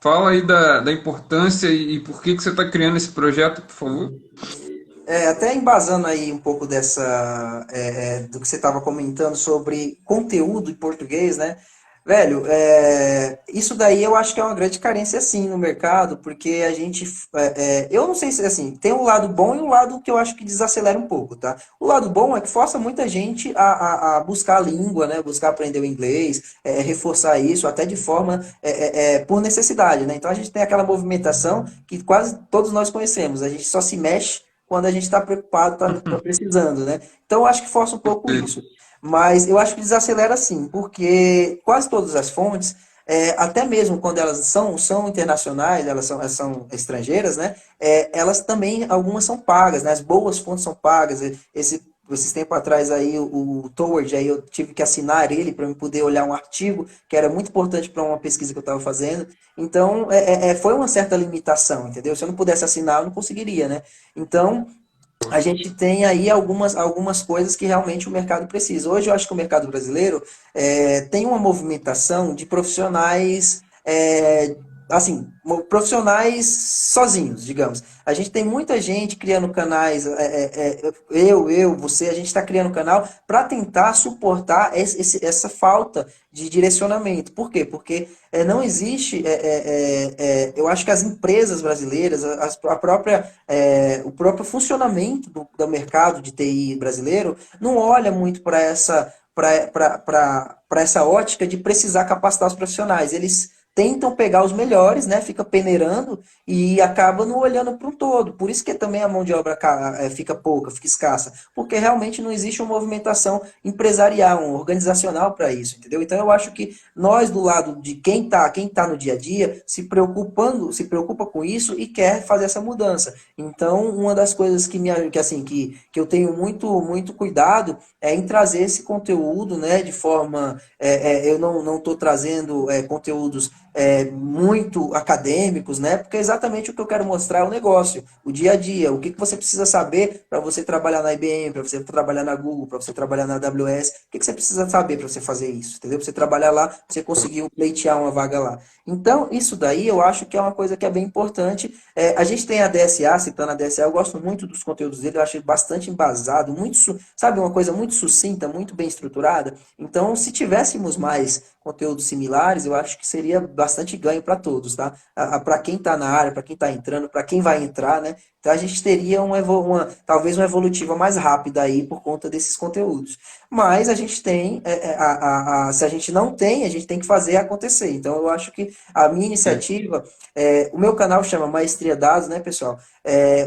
fala aí da importância e por que você está criando esse projeto, por favor. Até embasando aí um pouco do que você estava comentando sobre conteúdo em português, né? Velho, isso daí eu acho que é uma grande carência sim no mercado, porque a gente, eu não sei se assim, tem um lado bom e um lado que eu acho que desacelera um pouco, tá? O lado bom é que força muita gente a buscar a língua, né? Buscar aprender o inglês, reforçar isso, até de forma por necessidade, né? Então a gente tem aquela movimentação que quase todos nós conhecemos, a gente só se mexe quando a gente está preocupado, tá precisando, né? Então eu acho que força um pouco isso. Mas eu acho que desacelera sim, porque quase todas as fontes, até mesmo quando elas são internacionais, elas são estrangeiras, né? Elas também, algumas são pagas, né? As boas fontes são pagas. Esses tempos atrás aí, o Toward, aí eu tive que assinar ele para eu poder olhar um artigo que era muito importante para uma pesquisa que eu estava fazendo. Então, foi uma certa limitação, entendeu? Se eu não pudesse assinar, eu não conseguiria, né? Então, a gente tem aí algumas coisas que realmente o mercado precisa. Hoje eu acho que o mercado brasileiro tem uma movimentação de profissionais, assim, profissionais sozinhos, digamos. A gente tem muita gente criando canais, você, a gente está criando canal para tentar suportar essa falta de direcionamento. Por quê? Porque não existe, eu acho que as empresas brasileiras, a própria o próprio funcionamento do mercado de TI brasileiro não olha muito para essa ótica de precisar capacitar os profissionais. Eles tentam pegar os melhores, né? Fica peneirando e acaba não olhando para um todo. Por isso que também a mão de obra fica pouca, fica escassa, porque realmente não existe uma movimentação empresarial, organizacional para isso, entendeu? Então eu acho que nós do lado de quem tá no dia a dia, se preocupa com isso e quer fazer essa mudança. Então, uma das coisas que eu tenho muito cuidado é em trazer esse conteúdo, né, de forma, eu não estou trazendo conteúdos muito acadêmicos, né, porque é exatamente o que eu quero mostrar é o negócio, o dia a dia, o que você precisa saber para você trabalhar na IBM, para você trabalhar na Google, para você trabalhar na AWS, o que você precisa saber para você fazer isso, entendeu? Para você trabalhar lá, você conseguir pleitear uma vaga lá. Então, isso daí eu acho que é uma coisa que é bem importante. A gente tem a DSA, citando a DSA, eu gosto muito dos conteúdos dele, eu acho ele bastante embasado, sabe, uma coisa muito sucinta, muito bem estruturada. Então, se tivéssemos mais conteúdos similares, eu acho que seria bastante ganho para todos, tá? Para quem está na área, para quem está entrando, para quem vai entrar, né? Então a gente teria talvez uma evolutiva mais rápida aí por conta desses conteúdos. Mas a gente tem, se a gente não tem, a gente tem que fazer acontecer. Então eu acho que a minha iniciativa, o meu canal chama Maestria Dados, né, pessoal?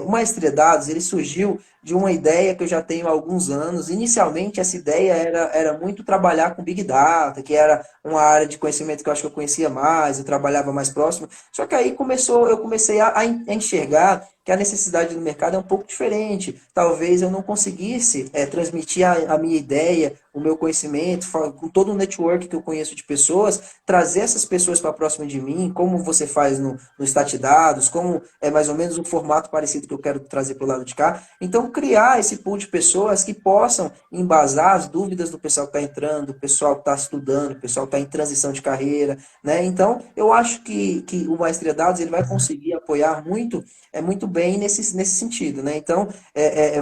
O Maestria Dados, ele surgiu de uma ideia que eu já tenho há alguns anos. Inicialmente, essa ideia era muito trabalhar com Big Data, que era uma área de conhecimento que eu acho que eu conhecia mais, eu trabalhava mais próximo. Só que aí eu comecei a enxergar que a necessidade do mercado é um pouco diferente. Talvez eu não conseguisse transmitir a minha ideia, o meu conhecimento, com todo o network que eu conheço de pessoas, trazer essas pessoas para próximo de mim, como você faz no Statidados, como é mais ou menos um formato parecido que eu quero trazer para o lado de cá. Então, criar esse pool de pessoas que possam embasar as dúvidas do pessoal que está entrando, do pessoal que está estudando, do pessoal que está em transição de carreira, né? Então, eu acho que o Maestria Dados ele vai conseguir apoiar muito bem nesse sentido, né? Então,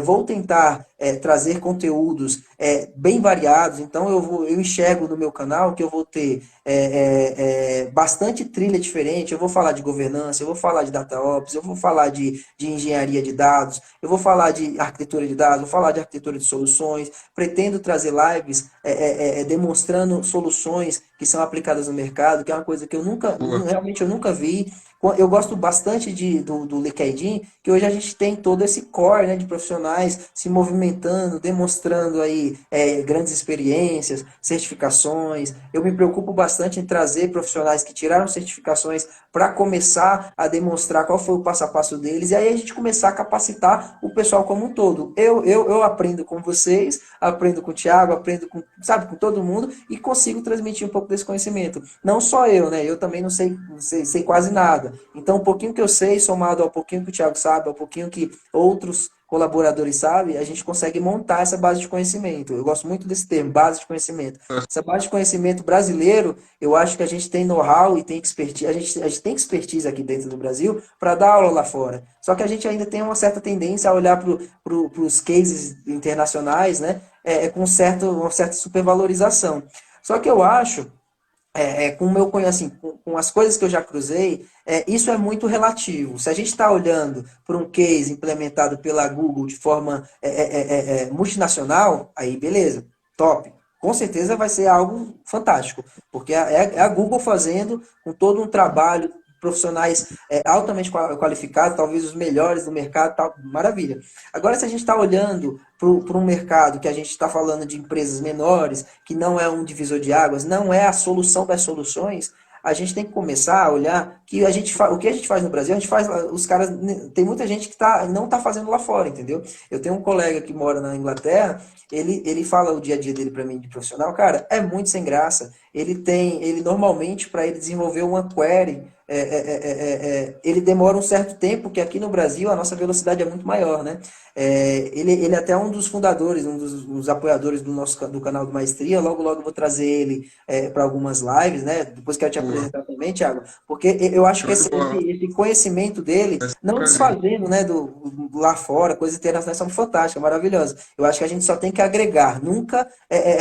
vou tentar trazer conteúdos bem variados. Então, eu enxergo no meu canal que eu vou ter bastante trilha diferente. Eu vou falar de governança, eu vou falar de DataOps, eu vou falar de engenharia de dados, eu vou falar de arquitetura de dados, vou falar de arquitetura de soluções. Pretendo trazer lives demonstrando soluções que são aplicadas no mercado, que é uma coisa que Boa. realmente eu nunca vi. Eu gosto bastante do LinkedIn, que hoje a gente tem todo esse core, né, de profissionais se movimentando, demonstrando aí grandes experiências, certificações. Eu me preocupo bastante em trazer profissionais que tiraram certificações para começar a demonstrar qual foi o passo a passo deles, e aí a gente começar a capacitar o pessoal como um todo. Eu aprendo com vocês, aprendo com o Thiago, aprendo com todo mundo, e consigo transmitir um pouco desse conhecimento. Não só eu, né? Eu também não sei quase nada. Então, um pouquinho que eu sei, somado ao pouquinho que o Thiago sabe, ao pouquinho que outros colaboradores sabem, a gente consegue montar essa base de conhecimento. Eu gosto muito desse termo, base de conhecimento. Essa base de conhecimento brasileiro, eu acho que a gente tem know-how e tem expertise. A gente tem expertise aqui dentro do Brasil para dar aula lá fora. Só que a gente ainda tem uma certa tendência a olhar para os cases internacionais, né? Com uma certa supervalorização. Só que eu acho com o meu assim, com as coisas que eu já cruzei, isso é muito relativo. Se a gente está olhando para um case implementado pela Google de forma multinacional, aí beleza, top. Com certeza vai ser algo fantástico, porque é a Google fazendo com todo um trabalho, profissionais altamente qualificados, talvez os melhores do mercado, tal, maravilha. Agora, se a gente está olhando para um mercado que a gente está falando de empresas menores, que não é um divisor de águas, não é a solução das soluções, a gente tem que começar a olhar que o que a gente faz no Brasil, a gente faz, os caras, tem muita gente que não está fazendo lá fora, entendeu? Eu tenho um colega que mora na Inglaterra, ele fala o dia a dia dele para mim de profissional, cara, é muito sem graça. Ele normalmente, para ele desenvolver uma query, ele demora um certo tempo, que aqui no Brasil a nossa velocidade é muito maior, né? Ele é até um dos fundadores, um dos apoiadores do canal do Maestria. Logo, logo eu vou trazer ele para algumas lives, né? Depois quero te Pô, apresentar também, Thiago, porque eu acho que show de bola. esse conhecimento dele, Vai ser um não prazer. desfazendo, né, lá fora, coisas internacionais são fantásticas, maravilhosas. Eu acho que a gente só tem que agregar, nunca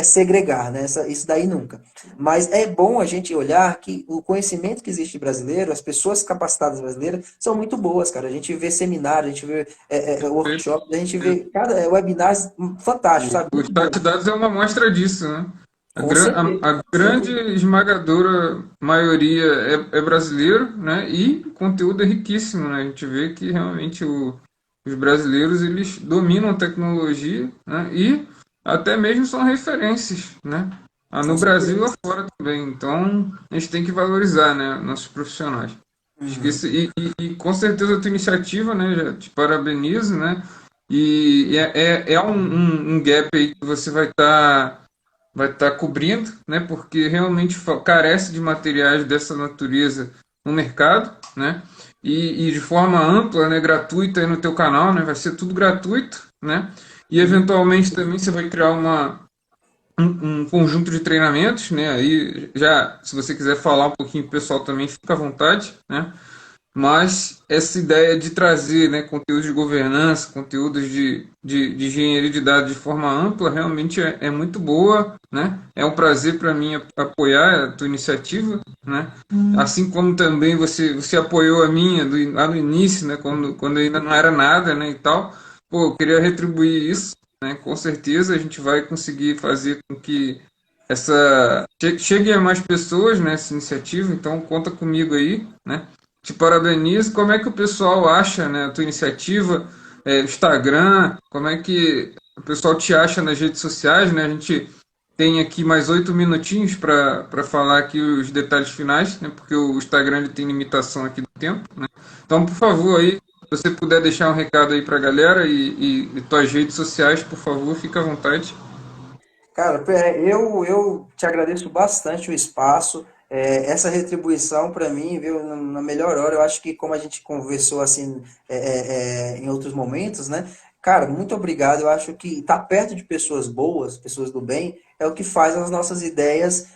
segregar, né? Isso daí nunca. Mas é bom a gente olhar que o conhecimento que existe brasileiro, as pessoas capacitadas brasileiras, são muito boas, cara. A gente vê seminários, a gente vê Perfeito. workshops, a gente vê cada webinars fantásticos, sabe? O Muito bom. Start Dados é uma amostra disso, né? Com certeza, A com grande certeza. esmagadora maioria é brasileiro, né? E o conteúdo é riquíssimo, né? A gente vê que realmente os brasileiros eles dominam a tecnologia, né? E até mesmo são referências, né? Com No Brasil e certeza. lá fora também. Então a gente tem que valorizar, né? Nossos profissionais. Uhum. Esqueci, e com certeza a tua iniciativa, né? Já te parabenizo, né? E é um gap aí que você vai estar cobrindo, né? Porque realmente carece de materiais dessa natureza no mercado, né? E de forma ampla, né? Gratuita aí no teu canal, né? Vai ser tudo gratuito, né? E Uhum. eventualmente também você vai criar um conjunto de treinamentos, né? Aí já, se você quiser falar um pouquinho pro pessoal também, fica à vontade, né? Mas essa ideia de trazer, né, conteúdos de governança, conteúdos de engenharia de dados de forma ampla, realmente é muito boa, né? É um prazer para mim apoiar a tua iniciativa, né? Assim como também você apoiou a minha lá no início, né, quando ainda não era nada, né, e tal. Pô, eu queria retribuir isso, né? Com certeza a gente vai conseguir fazer com que chegue a mais pessoas, né, essa iniciativa, então conta comigo aí, né? Te parabenizo. Como é que o pessoal acha, né, a tua iniciativa, Instagram? Como é que o pessoal te acha nas redes sociais, né? A gente tem aqui mais 8 minutinhos para falar aqui os detalhes finais, né? Porque o Instagram ele tem limitação aqui do tempo, né? Então, por favor, aí, se você puder deixar um recado aí para a galera e tuas redes sociais, por favor, fica à vontade. Cara, eu te agradeço bastante o espaço, essa retribuição para mim, viu, na melhor hora. Eu acho que como a gente conversou assim em outros momentos, né? Cara, muito obrigado. Eu acho que estar perto de pessoas boas, pessoas do bem, é o que faz as nossas ideias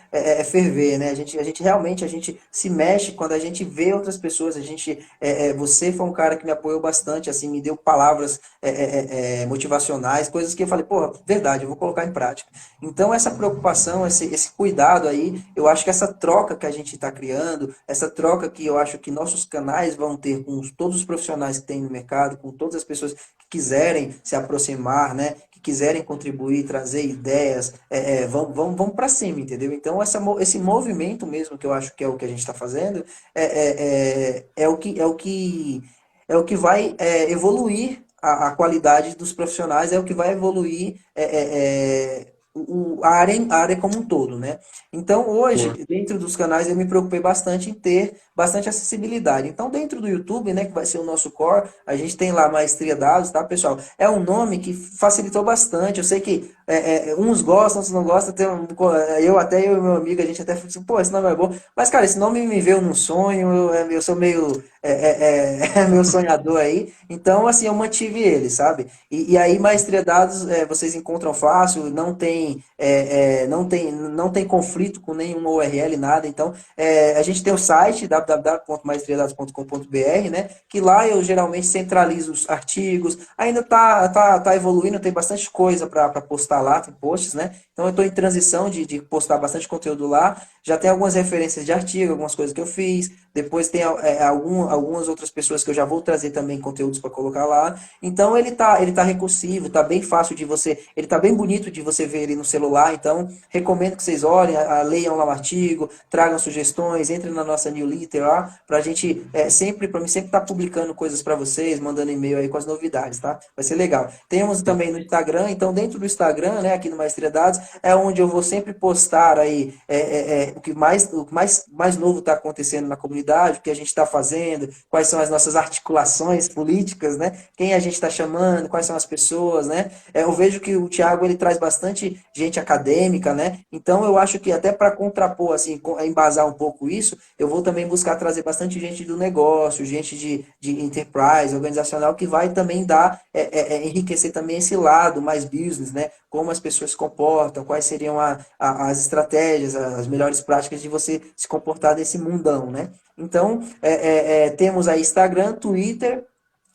ferver, né? A gente realmente a gente se mexe quando a gente vê outras pessoas. Você foi um cara que me apoiou bastante, assim, me deu palavras motivacionais, coisas que eu falei, porra, verdade, eu vou colocar em prática. Então, essa preocupação, esse cuidado aí, eu acho que essa troca que a gente está criando, essa troca que eu acho que nossos canais vão ter com todos os profissionais que tem no mercado, com todas as pessoas que quiserem se aproximar, né? Que quiserem contribuir, trazer ideias, vamos para cima, entendeu? Então, esse movimento mesmo, que eu acho que é o que a gente está fazendo, é o que vai evoluir a qualidade dos profissionais, é o que vai evoluir a área como um todo, né? Então, hoje, Pô, dentro dos canais, eu me preocupei bastante em ter bastante acessibilidade. Então, dentro do YouTube, né, que vai ser o nosso core, a gente tem lá Maestria Dados, tá, pessoal? É um nome que facilitou bastante. Eu sei que uns gostam, outros não gostam. Eu e meu amigo, a gente até falou assim, pô, esse nome é bom. Mas, cara, esse nome me veio num sonho, eu sou meio, meio sonhador aí. Então, assim, eu mantive ele, sabe? E aí, Maestria Dados, vocês encontram fácil, não tem conflito com nenhuma URL, nada. Então, a gente tem o site www.maestriadados.com.br, né? Que lá eu geralmente centralizo os artigos. Ainda tá evoluindo, tem bastante coisa para postar postar lá, tem posts, né? Então eu estou em transição de postar bastante conteúdo lá. Já tem algumas referências de artigo, algumas coisas que eu fiz. Depois tem algumas outras pessoas que eu já vou trazer também conteúdos para colocar lá. Então ele tá recursivo, tá bem fácil de você, ele tá bem bonito de você ver ele no celular. Então recomendo que vocês olhem, leiam lá o artigo, tragam sugestões, entrem na nossa newsletter lá, pra gente para mim sempre estar publicando coisas para vocês, mandando e-mail aí com as novidades, tá? Vai ser legal. Temos também no Instagram, então dentro do Instagram, né, aqui no Maestria Dados, é onde eu vou sempre postar aí o que mais novo está acontecendo na comunidade, o que a gente está fazendo, quais são as nossas articulações políticas, né? Quem a gente está chamando, quais são as pessoas, né? Eu vejo que o Thiago ele traz bastante gente acadêmica, né? Então eu acho que até para contrapor, assim, embasar um pouco isso, eu vou também buscar trazer bastante gente do negócio, gente de enterprise, organizacional, que vai também dar, enriquecer também esse lado mais business, né? Como as pessoas se comportam, quais seriam as estratégias, as melhores práticas de você se comportar nesse mundão, né? Então, temos aí Instagram, Twitter.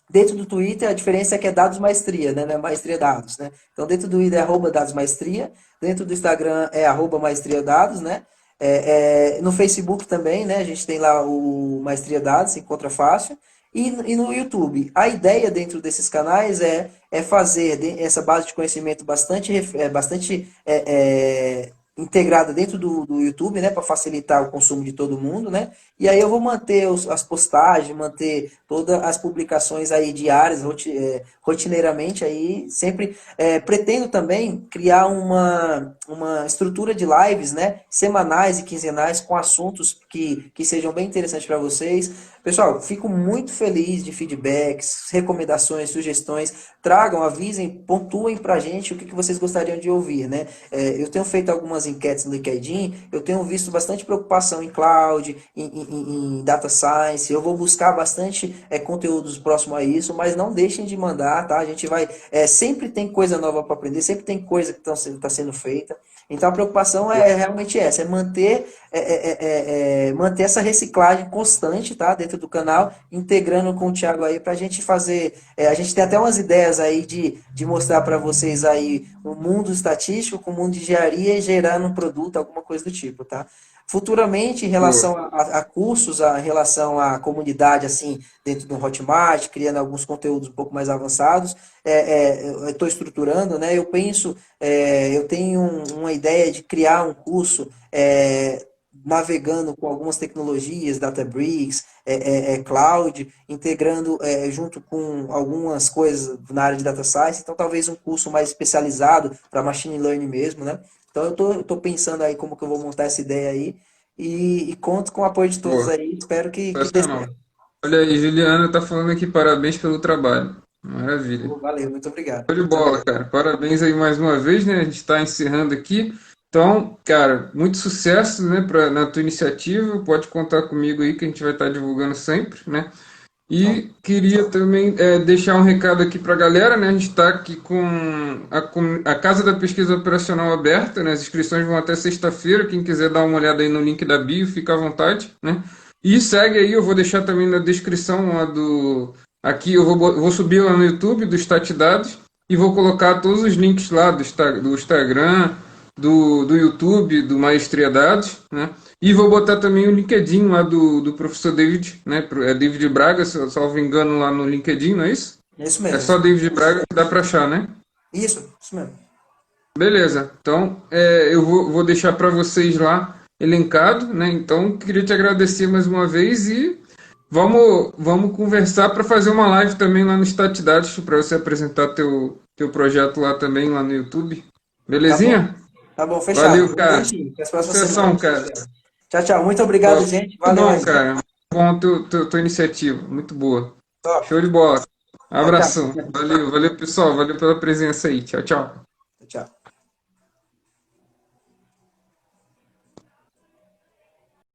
Dentro do Twitter, a diferença é que é dados maestria, né? Não é maestria dados, né? Então, dentro do Twitter é @dados maestria, dentro do Instagram é @maestria dados, né? No Facebook também, né? A gente tem lá o Maestria Dados, se encontra fácil. E no YouTube. A ideia dentro desses canais é fazer essa base de conhecimento bastante integrada dentro do YouTube, né? Para facilitar o consumo de todo mundo, né? E aí eu vou manter as postagens, manter todas as publicações aí diárias, rotineiramente aí, sempre pretendo também criar uma estrutura de lives, né, semanais e quinzenais com assuntos que sejam bem interessantes para vocês. Pessoal, fico muito feliz de feedbacks, recomendações, sugestões. Tragam, avisem, pontuem para a gente o que vocês gostariam de ouvir, né? Eu tenho feito algumas enquetes no LinkedIn, eu tenho visto bastante preocupação em cloud, em data science. Eu vou buscar bastante conteúdos próximos a isso, mas não deixem de mandar, tá? A gente vai. Sempre tem coisa nova para aprender, sempre tem coisa que está sendo feita. Então a preocupação é realmente essa, manter essa reciclagem constante, tá? Dentro do canal, integrando com o Thiago aí para a gente fazer. A gente tem até umas ideias aí de mostrar para vocês aí o mundo estatístico com o mundo de engenharia e gerando um produto, alguma coisa do tipo, tá? Futuramente, em Pô, relação a cursos, em relação à comunidade, assim, dentro do Hotmart, criando alguns conteúdos um pouco mais avançados, eu estou estruturando, né? Eu tenho uma ideia de criar um curso navegando com algumas tecnologias, Databricks, Cloud, integrando junto com algumas coisas na área de Data Science, então talvez um curso mais especializado para Machine Learning mesmo, né? Então eu tô pensando aí como que eu vou montar essa ideia aí e conto com o apoio de todos pô, aí, espero que dê sensacional. certo. Olha aí, Juliana tá falando aqui, parabéns pelo trabalho. Maravilha. Pô, valeu, muito obrigado. Show de bola, cara. Parabéns aí mais uma vez, né? A gente está encerrando aqui. Então, cara, muito sucesso, né, na tua iniciativa. Pode contar comigo aí que a gente vai estar divulgando sempre, né? Então, E queria também deixar um recado aqui para a galera, né? A gente está aqui com a Casa da Pesquisa Operacional aberta, né? As inscrições vão até sexta-feira. Quem quiser dar uma olhada aí no link da bio, fica à vontade, né? E segue aí, eu vou deixar também na descrição lá do. Aqui eu vou subir lá no YouTube do Statidados e vou colocar todos os links lá do Instagram, do YouTube, do Maestria Dados, né? E vou botar também o LinkedIn lá do professor David, né? É David Braga, se eu salvo engano, lá no LinkedIn, não é isso? é isso É mesmo, só David Braga que dá para achar, né? isso mesmo. Beleza. Então, eu vou deixar para vocês lá elencado, né? Então, queria te agradecer mais uma vez e vamos conversar para fazer uma live também lá no Statdados para você apresentar teu projeto lá também, lá no YouTube. Belezinha? Tá bom, fechado. Valeu, Vamos cara. juntinho, que as próximas Sucessão, semanas. cara. Tchau, tchau. Muito obrigado, Top. gente. Muito Valeu bom, aí. cara. Muito bom tua iniciativa. Muito boa. Top. Show de bola. Tchau, Abração. tchau. Valeu, valeu, pessoal. Valeu pela presença aí. Tchau, tchau. Tchau.